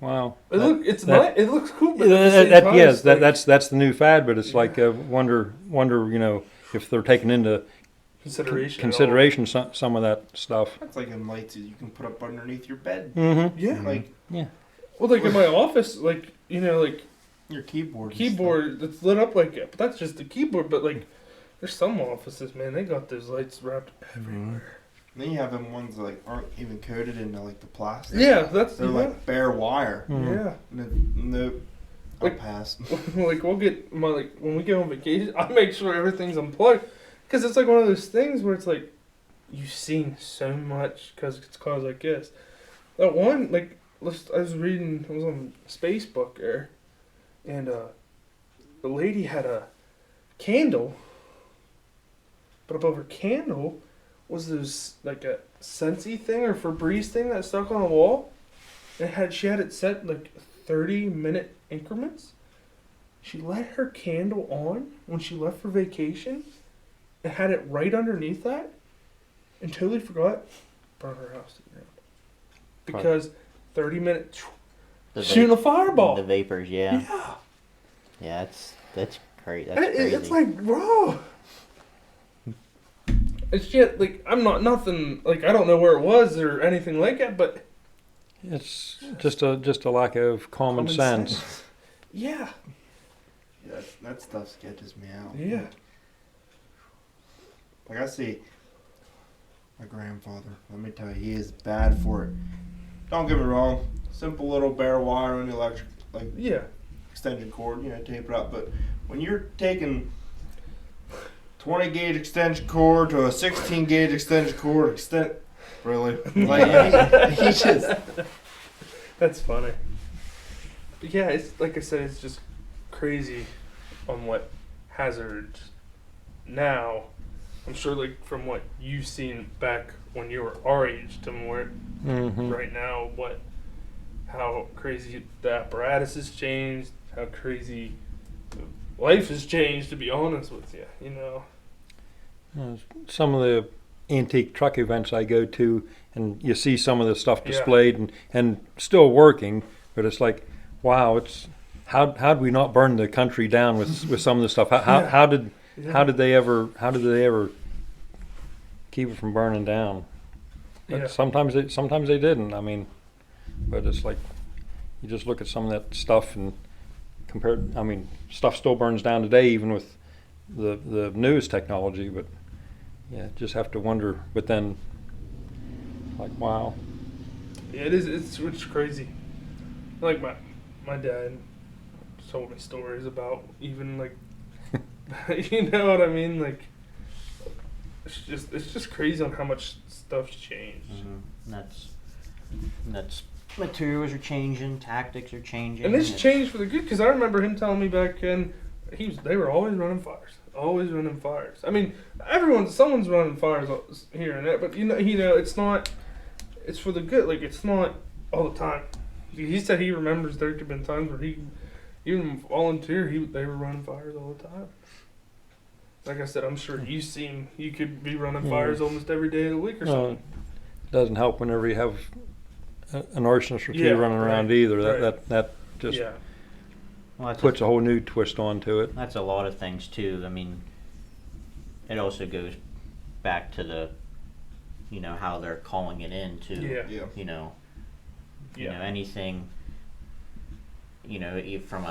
Speaker 5: wow.
Speaker 1: It looks cool, but
Speaker 5: that's the new fad. But it's like wonder if they're taking into consideration some of that stuff.
Speaker 2: That's like in lights that you can put up underneath your bed.
Speaker 1: Well, like in my office, like
Speaker 2: your keyboard
Speaker 1: that's lit up like it, but that's just the keyboard. But like, there's some offices, man, they got those lights wrapped everywhere.
Speaker 2: Then you have them ones that like aren't even coated into like the plastic.
Speaker 1: Yeah,
Speaker 2: they're like bare wire.
Speaker 1: Yeah.
Speaker 2: No, I'll pass.
Speaker 1: Like we'll get when we go on vacation, I make sure everything's unplugged because it's like one of those things where it's like you've seen so much because it's caused like this. That one I was on Facebook there, and the lady had a candle, but above her candle was this like a Scentsy thing or Febreze thing that stuck on a wall. And she had it set like 30-minute increments. She let her candle on when she left for vacation and had it right underneath that and totally forgot, burned her house to the ground. Because 30 minutes shooting a fireball.
Speaker 3: The vapors, yeah. Yeah, that's crazy. That's crazy.
Speaker 1: It's like, bro. It's just like I'm not nothing like I don't know where it was or anything like that, but
Speaker 5: it's just a lack of common sense.
Speaker 1: Yeah.
Speaker 2: Yeah, that stuff sketches me out.
Speaker 1: Yeah.
Speaker 2: Like I see my grandfather. Let me tell you, he is bad for it. Don't get me wrong. simple little bare wire on the electric, like
Speaker 1: Yeah.
Speaker 2: extension cord, tape it up. But when you're taking 20 gauge extension cord to a 16 gauge extension cord, really, like he just.
Speaker 1: That's funny. But yeah, it's like I said, it's just crazy on what hazards now. I'm sure, like from what you've seen back when you were our age to more right now, how crazy the apparatus has changed, how crazy life has changed. To be honest with you,
Speaker 5: Some of the antique truck events I go to, and you see some of the stuff
Speaker 1: Yeah.
Speaker 5: displayed and still working, but it's like, wow, it's how'd we not burn the country down with some of the stuff? How did they ever keep it from burning down? But
Speaker 1: Yeah.
Speaker 5: sometimes they didn't. I mean, but it's like you just look at some of that stuff and compare. I mean, stuff still burns down today, even with the newest technology. But yeah, just have to wonder. But then, like, wow.
Speaker 1: Yeah, it is. It's crazy. Like my dad told me stories about even like, you know what I mean? Like, it's just crazy on how much stuff's changed.
Speaker 3: That's materials are changing, tactics are changing,
Speaker 1: And it's changed for the good, because I remember him telling me back then they were always running fires. Always running fires. I mean, someone's running fires here and there, but it's not. It's for the good. Like, it's not all the time. He said he remembers there could have been times where he, even volunteer, they were running fires all the time. Like I said, I'm sure you could be running fires almost every day of the week or something.
Speaker 5: It doesn't help whenever you have an arsonist or two
Speaker 1: Yeah,
Speaker 5: running around
Speaker 1: right,
Speaker 5: either.
Speaker 1: right.
Speaker 5: That just
Speaker 1: Yeah.
Speaker 3: Well, that's
Speaker 5: puts a whole new twist onto it.
Speaker 3: That's a lot of things too. I mean, it also goes back to the, how they're calling it in too.
Speaker 1: Yeah.
Speaker 3: Anything. From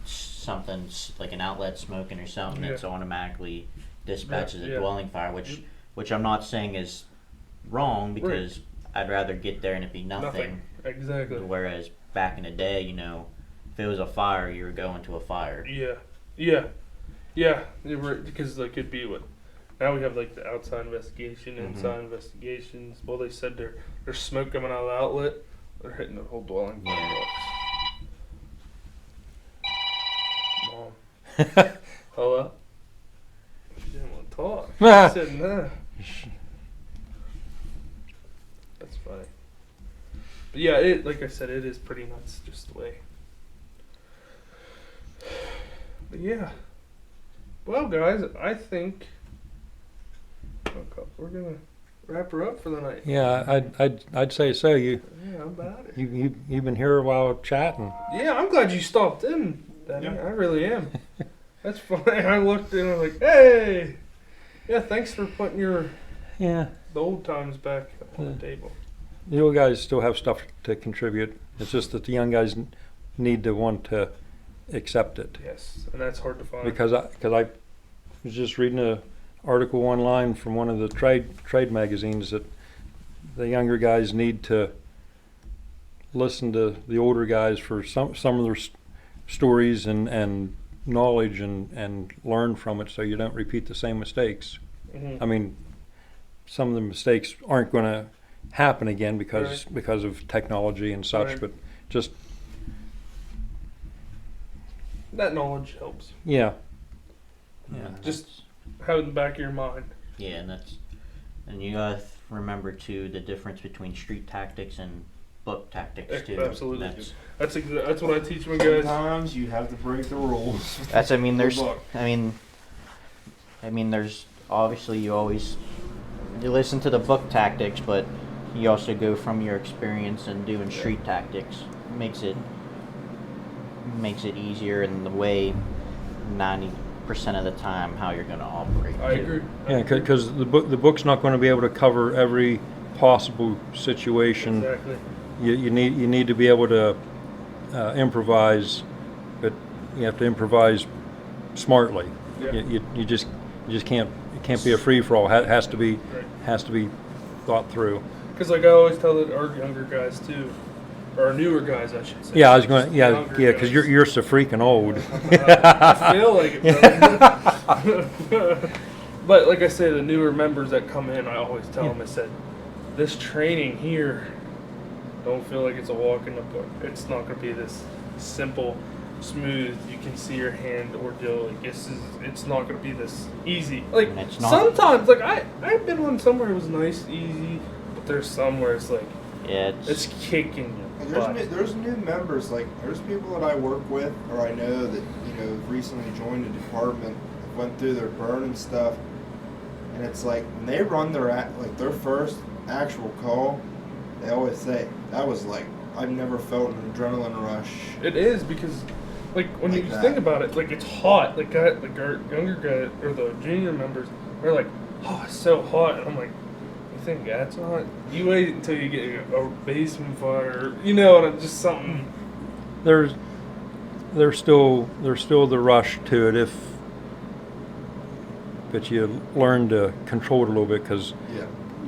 Speaker 3: something like an outlet smoking or something, it's automatically dispatches
Speaker 1: Yeah.
Speaker 3: a dwelling fire, which I'm not saying is wrong, because I'd rather get there and it be nothing.
Speaker 1: Exactly.
Speaker 3: Whereas back in the day, if it was a fire, you were going to a fire.
Speaker 1: Yeah. Because like it'd be what. Now we have like the outside investigation, inside investigations. Well, they said there's smoke coming out of the outlet. They're hitting the whole dwelling complex. Mom. Hello? She didn't want to talk. She said no. That's funny. But yeah, like I said, it is pretty nuts just the way. But yeah. Well, guys, I think we're gonna wrap her up for the night.
Speaker 5: Yeah, I'd say so.
Speaker 1: Yeah, how about it?
Speaker 5: You've been here a while chatting.
Speaker 1: Yeah, I'm glad you stopped in, Denny.
Speaker 2: Yeah.
Speaker 1: I really am. That's funny. I looked in and I was like, hey! Yeah, thanks for putting
Speaker 5: Yeah,
Speaker 1: the old times back up on the table.
Speaker 5: the old guys still have stuff to contribute. It's just that the young guys need to want to accept it.
Speaker 1: Yes, and that's hard to find.
Speaker 5: Because I was just reading a article online from one of the trade magazines that the younger guys need to listen to the older guys for some of their stories and knowledge and learn from it, so you don't repeat the same mistakes. I mean, some of the mistakes aren't going to happen again because of technology and such,
Speaker 1: Right.
Speaker 5: but just
Speaker 1: That knowledge helps.
Speaker 5: yeah.
Speaker 1: Just have it in the back of your mind.
Speaker 3: Yeah, and you gotta remember too the difference between street tactics and book tactics too.
Speaker 1: Absolutely.
Speaker 3: That's
Speaker 1: That's what I teach my guys.
Speaker 2: Sometimes you have to break the rules.
Speaker 3: I mean, there's
Speaker 2: Good luck.
Speaker 3: I mean, there's obviously you listen to the book tactics, but you also go from your experience and doing street tactics. Makes it easier in the way 90% of the time how you're going to operate.
Speaker 1: I
Speaker 3: too.
Speaker 1: agree.
Speaker 5: Yeah, because the book's not going to be able to cover every possible situation.
Speaker 1: Exactly.
Speaker 5: You need to be able to improvise, but you have to improvise smartly.
Speaker 1: Yeah.
Speaker 5: You just can't. It can't be a free for all. Has to be thought through.
Speaker 1: Because like I always tell our younger guys too, or newer guys, I should say.
Speaker 5: Yeah, I was going. Yeah,
Speaker 1: Younger
Speaker 5: yeah, because
Speaker 1: guys.
Speaker 5: you're so freaking old.
Speaker 1: I feel like it, brother. But like I say, the newer members that come in, I always tell them, I said, this training here, don't feel like it's a walk in the park. It's not going to be this simple, smooth, you can see your hand ordeal. Like it's not going to be this easy. Like
Speaker 3: It's not.
Speaker 1: sometimes, like I've been on somewhere it was nice, easy, but there's somewhere it's like
Speaker 3: Yeah,
Speaker 1: it's kicking you.
Speaker 2: And there's new members, like there's people that I work with or I know that, you know, have recently joined a department, went through their burn and stuff, and it's like when they run their first actual call, they always say, that was like, I've never felt an adrenaline rush.
Speaker 1: It is because, like, when
Speaker 2: Like
Speaker 1: you
Speaker 2: that.
Speaker 1: think about it, like it's hot. Like our younger guy or the junior members, they're like, oh, it's so hot. And I'm like, you think that's hot? You wait until you get a basement fire, you know, and just something.
Speaker 5: there's still the rush to it but you learn to control it a little bit because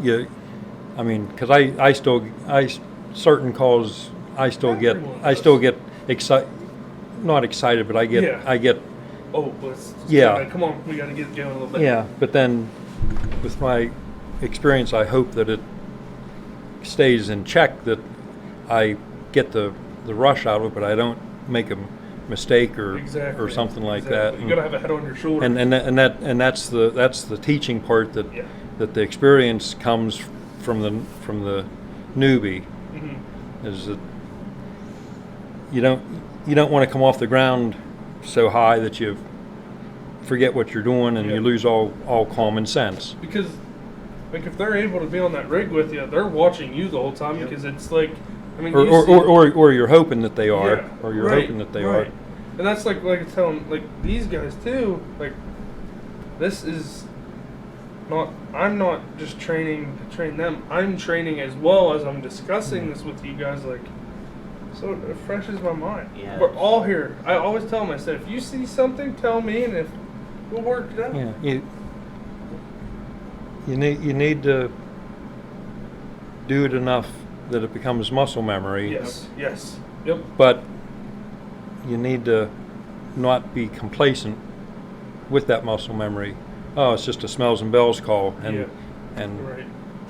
Speaker 2: Yeah.
Speaker 5: certain calls I still get excited, not excited, but I get
Speaker 1: Yeah. Oh, let's
Speaker 5: Yeah.
Speaker 1: come on, we got to get going a little bit.
Speaker 5: yeah. But then with my experience, I hope that it stays in check, that I get the rush out of it, but I don't make a mistake or
Speaker 1: Exactly.
Speaker 5: something like
Speaker 1: Exactly.
Speaker 5: that.
Speaker 1: You gotta have a head on your shoulder.
Speaker 5: And that's the teaching part that
Speaker 1: Yeah.
Speaker 5: that the experience comes from the newbie,
Speaker 1: Mhm.
Speaker 5: is that you don't want to come off the ground so high that you forget what you're doing and
Speaker 1: Yeah.
Speaker 5: you lose all common sense.
Speaker 1: Because, like, if they're able to be on that rig with you, they're watching you the whole time.
Speaker 2: Yep.
Speaker 1: Because it's like, I mean,
Speaker 5: Or,
Speaker 1: you
Speaker 5: or,
Speaker 1: see-
Speaker 5: or you're hoping that they are,
Speaker 1: Yeah,
Speaker 5: or you're
Speaker 1: right,
Speaker 5: hoping that they
Speaker 1: right.
Speaker 5: are.
Speaker 1: And that's like I tell them, like these guys too. Like, this is not. I'm not just training to train them. I'm training as well as I'm discussing this with you guys. Like, so it refreshes my mind.
Speaker 3: Yeah.
Speaker 1: We're all here. I always tell them. I said, if you see something, tell me, and if we'll work it out.
Speaker 5: Yeah, you need to do it enough that it becomes muscle memory.
Speaker 1: Yes. Yes. Yep.
Speaker 5: But you need to not be complacent with that muscle memory. Oh, it's just a smells and bells call, and
Speaker 1: Yeah.
Speaker 5: and
Speaker 1: Right.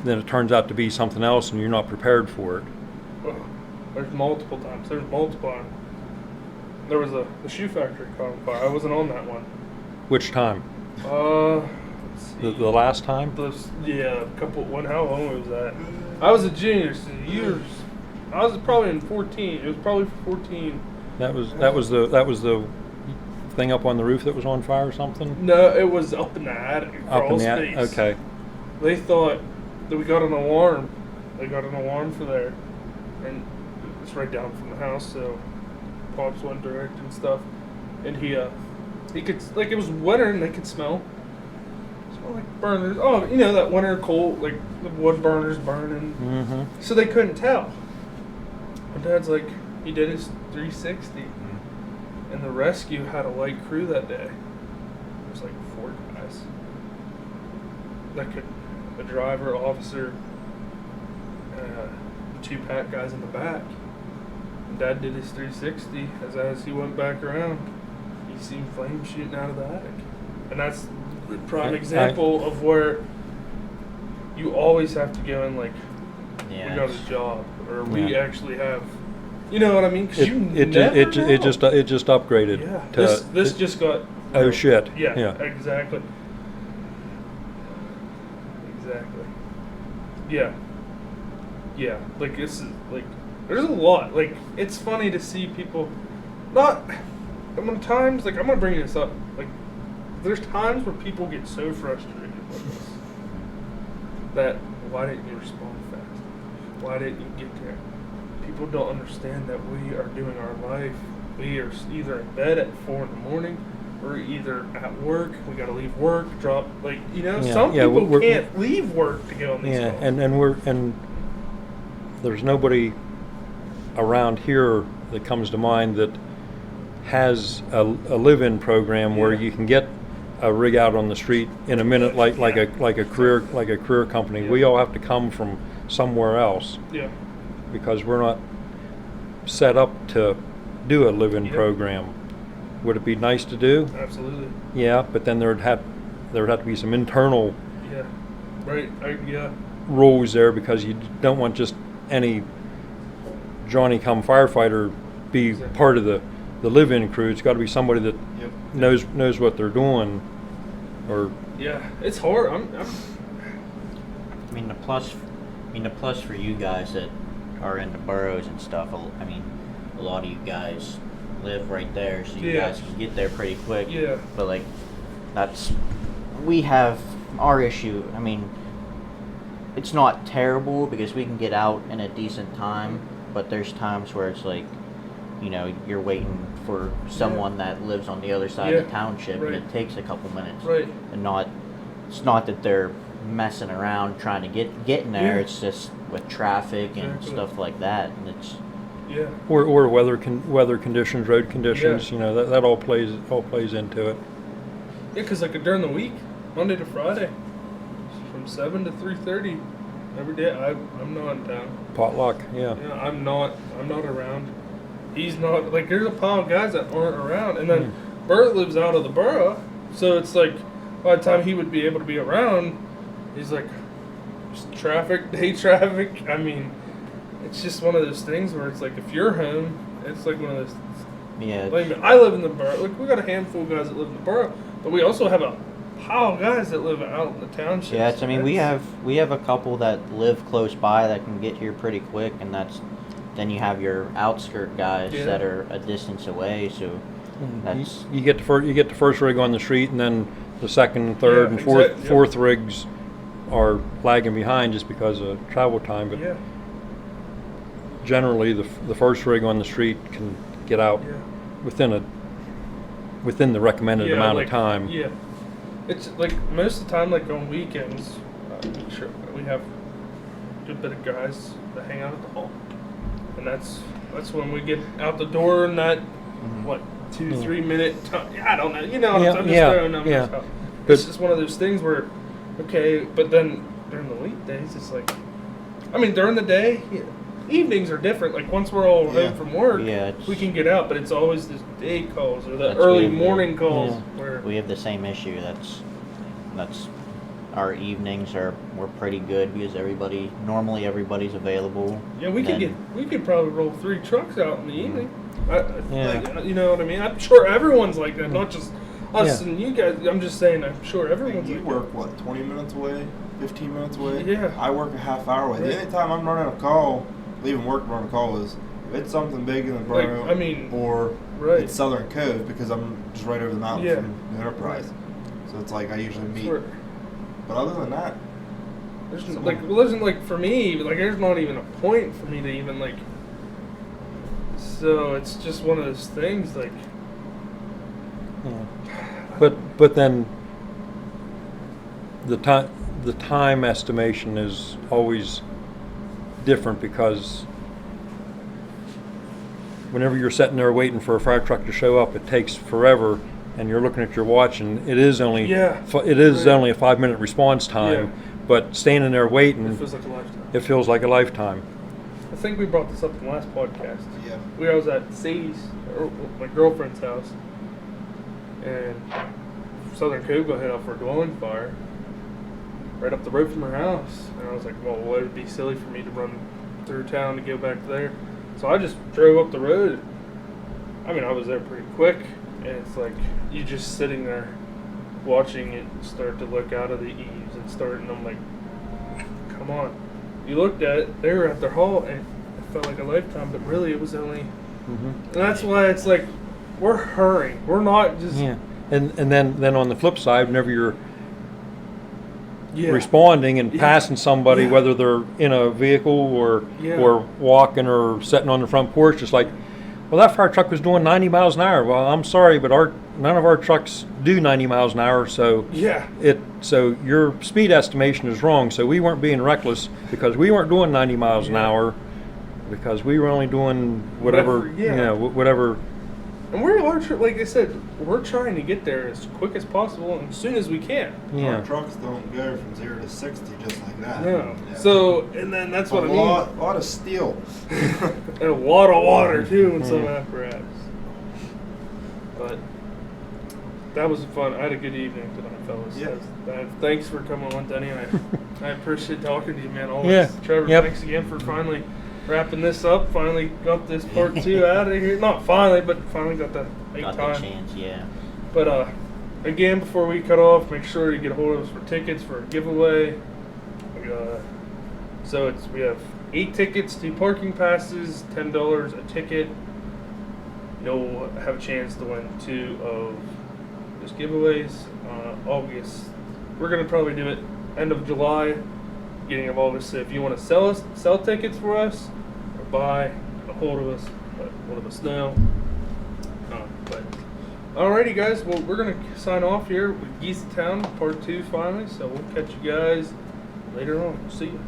Speaker 5: then it turns out to be something else, and you're not prepared for it.
Speaker 1: Ugh. There's multiple times. There was the shoe factory caught on fire. I wasn't on that one.
Speaker 5: Which time?
Speaker 1: Let's see.
Speaker 5: The last time?
Speaker 1: How long was that? I was a junior, so years. I was probably in 14. It was probably 14.
Speaker 5: That was the thing up on the roof that was on fire or something?
Speaker 1: No, it was up in the attic,
Speaker 5: Up
Speaker 1: crawl
Speaker 5: in the
Speaker 1: space.
Speaker 5: okay.
Speaker 1: They thought that we got an alarm. They got an alarm for there, and it's right down from the house. So Pops went direct and stuff, and he could, like, it was winter and they could smell like burners. Oh, you know that winter cold, like the wood burners burning.
Speaker 5: Mm-hmm.
Speaker 1: So they couldn't tell. My dad's like, he did his 360, and the rescue had a light crew that day. It was like 4 guys. A driver, officer, 2 pack guys in the back. And Dad did his 360. As he went back around, he seen flames shooting out of the attic. And that's the prime example of where you always have to go in like, we got a job, or we actually have, you know what I mean? 'Cause you never
Speaker 5: It
Speaker 1: know.
Speaker 5: just upgraded.
Speaker 1: Yeah.
Speaker 5: To,
Speaker 1: This just got.
Speaker 5: oh shit.
Speaker 1: Yeah.
Speaker 5: Yeah.
Speaker 1: Exactly. Exactly. Yeah. Yeah. Like it's like there's a lot. Like it's funny to see people. Not. Times like I'm gonna bring this up. Like there's times where people get so frustrated with this that why didn't you respond fast? Why didn't you get there? People don't understand that we are doing our life. We are either in bed at 4 in the morning, or either at work. We got to leave work, drop some people can't leave work to go on these calls.
Speaker 5: and there's nobody around here that comes to mind that has a live-in program where you can get a rig out on the street in a minute, like a career company.
Speaker 1: Yeah.
Speaker 5: We all have to come from somewhere else
Speaker 1: Yeah.
Speaker 5: because we're not set up to do a live-in
Speaker 1: Yep.
Speaker 5: program. Would it be nice to do?
Speaker 1: Absolutely.
Speaker 5: Yeah, but then there'd have to be some internal
Speaker 1: Yeah. Right. Yeah.
Speaker 5: rules there, because you don't want just any Johnny come firefighter be
Speaker 1: Exactly.
Speaker 5: part of the live-in crew. It's got to be somebody that
Speaker 2: Yep.
Speaker 5: knows what they're doing. Or
Speaker 1: Yeah. It's hard.
Speaker 3: I mean, the plus for you guys that are in the boroughs and stuff. I mean, a lot of you guys live right there, so you
Speaker 1: Yeah.
Speaker 3: guys can get there pretty quick.
Speaker 1: Yeah.
Speaker 3: But like, we have our issue. I mean, it's not terrible because we can get out in a decent time, but there's times where it's like, you know, you're waiting for someone that lives on the other side of the
Speaker 1: Yeah.
Speaker 3: township,
Speaker 1: Right.
Speaker 3: and it takes a couple minutes.
Speaker 1: Right.
Speaker 3: And it's not that they're messing around trying to get in there.
Speaker 1: Yeah.
Speaker 3: It's just with traffic and
Speaker 1: Exactly.
Speaker 3: stuff like that, and it's
Speaker 1: Yeah.
Speaker 5: or weather conditions, road conditions.
Speaker 1: Yeah.
Speaker 5: You know, that all plays into it.
Speaker 1: Yeah, because like during the week, Monday to Friday, from 7 to 3:30, every day I'm not in town.
Speaker 5: Potluck. Yeah.
Speaker 1: Yeah, I'm not around. He's not, like, there's a pile of guys that aren't around, and then Bert lives out of the borough, so it's like by the time he would be able to be around, he's like just traffic, day traffic. I mean, it's just one of those things where it's like if you're home, it's like one of those.
Speaker 3: yeah.
Speaker 1: Like, I live in the borough. Like, we got a handful of guys that live in the borough, but we also have a pile of guys that live out in the township.
Speaker 3: Yeah, I mean, we have a couple that live close by that can get here pretty quick, and then you have your outskirt guys
Speaker 1: Yeah.
Speaker 3: that are a distance away. So that's
Speaker 5: You get the first rig on the street, and then the second, third,
Speaker 1: Yeah,
Speaker 5: and fourth
Speaker 1: exact- yep.
Speaker 5: fourth rigs are lagging behind just because of travel time. But
Speaker 1: Yeah,
Speaker 5: generally, the first rig on the street can get out
Speaker 1: yeah.
Speaker 5: within the recommended
Speaker 1: Yeah,
Speaker 5: amount
Speaker 1: like,
Speaker 5: of time.
Speaker 1: Yeah, it's like most of the time, like on weekends, sure we have a good bit of guys that hang out at the hall, and that's when we get out the door in that what 2-3 minute time. Yeah, I don't know. You know,
Speaker 5: Yeah,
Speaker 1: I'm just
Speaker 5: yeah,
Speaker 1: throwing numbers
Speaker 5: yeah.
Speaker 1: out.
Speaker 5: But-
Speaker 1: It's just one of those things where, okay, but then during the weekdays, it's like, I mean, during the day, yeah, evenings are different. Like once we're all
Speaker 2: Yeah.
Speaker 1: home from work,
Speaker 3: Yeah, it's-
Speaker 1: we can get out, but it's always the day calls or the
Speaker 3: That's
Speaker 1: early
Speaker 3: weird,
Speaker 1: morning
Speaker 3: yeah.
Speaker 1: calls
Speaker 5: Yeah.
Speaker 1: where.
Speaker 3: we have the same issue. That's our evenings we're pretty good because normally everybody's available.
Speaker 1: Yeah, we could
Speaker 3: Then-
Speaker 1: we could probably roll 3 trucks out in the evening.
Speaker 5: Yeah.
Speaker 1: Like, you know what I mean? I'm sure everyone's like that, not just us
Speaker 5: Yeah.
Speaker 1: and you guys. I'm just saying, I'm sure everyone's
Speaker 2: You
Speaker 1: like
Speaker 2: work, what, 20 minutes away? 15 minutes away?
Speaker 1: Yeah.
Speaker 2: I work a half hour away.
Speaker 1: Right.
Speaker 2: The only time I'm running a call, leaving work to run a call, is if it's something big in the
Speaker 1: Like,
Speaker 2: borough,
Speaker 1: I mean,
Speaker 2: or
Speaker 1: right.
Speaker 2: it's Southern Cove, because I'm just right over the mountain
Speaker 1: Yeah.
Speaker 2: from the Enterprise. So it's like I usually meet.
Speaker 1: Sure.
Speaker 2: But other than that,
Speaker 1: There's for me, like there's not even a point for me to even like. So it's just one of those things, like.
Speaker 5: Yeah. But then the time estimation is always different, because whenever you're sitting there waiting for a fire truck to show up, it takes forever, and you're looking at your watch, and it is only
Speaker 1: Yeah.
Speaker 5: it is
Speaker 1: Right.
Speaker 5: only a 5-minute response time.
Speaker 1: Yeah.
Speaker 5: But standing there waiting,
Speaker 1: It feels like a lifetime.
Speaker 5: it feels like a lifetime.
Speaker 1: I think we brought this up in the last podcast.
Speaker 2: yeah.
Speaker 1: I was at Sadie's, or my girlfriend's house, and Southern Cove got hit off her dwelling fire right up the road from her house. And I was like, well, it would be silly for me to run through town to go back there. So I just drove up the road. I mean, I was there pretty quick, and it's like you just sitting there watching it start to look out of the eaves and start, and I'm like, come on. You looked at it, they were at their hall, and it felt like a lifetime, but really it was only. And that's why it's like, we're hurrying. We're not just.
Speaker 5: Yeah. And then on the flip side, whenever you're
Speaker 1: Yeah.
Speaker 5: responding and
Speaker 1: Yeah.
Speaker 5: passing somebody,
Speaker 1: Yeah.
Speaker 5: whether they're in a vehicle or
Speaker 1: Yeah.
Speaker 5: or walking or sitting on the front porch, just like, well, that fire truck was doing 90 miles an hour. Well, I'm sorry, but none of our trucks do 90 miles an hour, so
Speaker 1: Yeah.
Speaker 5: so your speed estimation is wrong. So we weren't being reckless because we weren't doing 90 miles an
Speaker 1: Yeah.
Speaker 5: hour, because we were only doing whatever,
Speaker 1: Whatever, yeah.
Speaker 5: whatever
Speaker 1: And we are, like I said, we're trying to get there as quick as possible and as soon as we can.
Speaker 5: Yeah.
Speaker 2: Our trucks don't go from 0 to 60 just like that.
Speaker 1: No.
Speaker 2: Yeah.
Speaker 1: So, and then that's what I mean.
Speaker 2: lot of steel.
Speaker 1: And a lot of water too in some apparatus. But that was fun. I had a good evening tonight, fellas.
Speaker 2: Yeah.
Speaker 1: Thanks for coming on, Denny. I appreciate talking to you, man. Always.
Speaker 5: Yeah.
Speaker 1: Trevor,
Speaker 5: Yep.
Speaker 1: thanks again for finally wrapping this up. Finally got this part 2 out of here. Not finally, but finally got the
Speaker 3: Got
Speaker 1: time.
Speaker 3: the chance, yeah.
Speaker 1: But again, before we cut off, make sure you get a hold of us for tickets for a giveaway. So we have 8 tickets, 2 parking passes, $10 a ticket. You'll have a chance to win 2 of those giveaways. August, we're gonna probably do it end of July, beginning of August. So if you want to sell tickets for us or buy, get a hold of us. Let us know. But alrighty, guys. Well, we're gonna sign off here with Geese Town Part 2 finally. So we'll catch you guys later on. See you.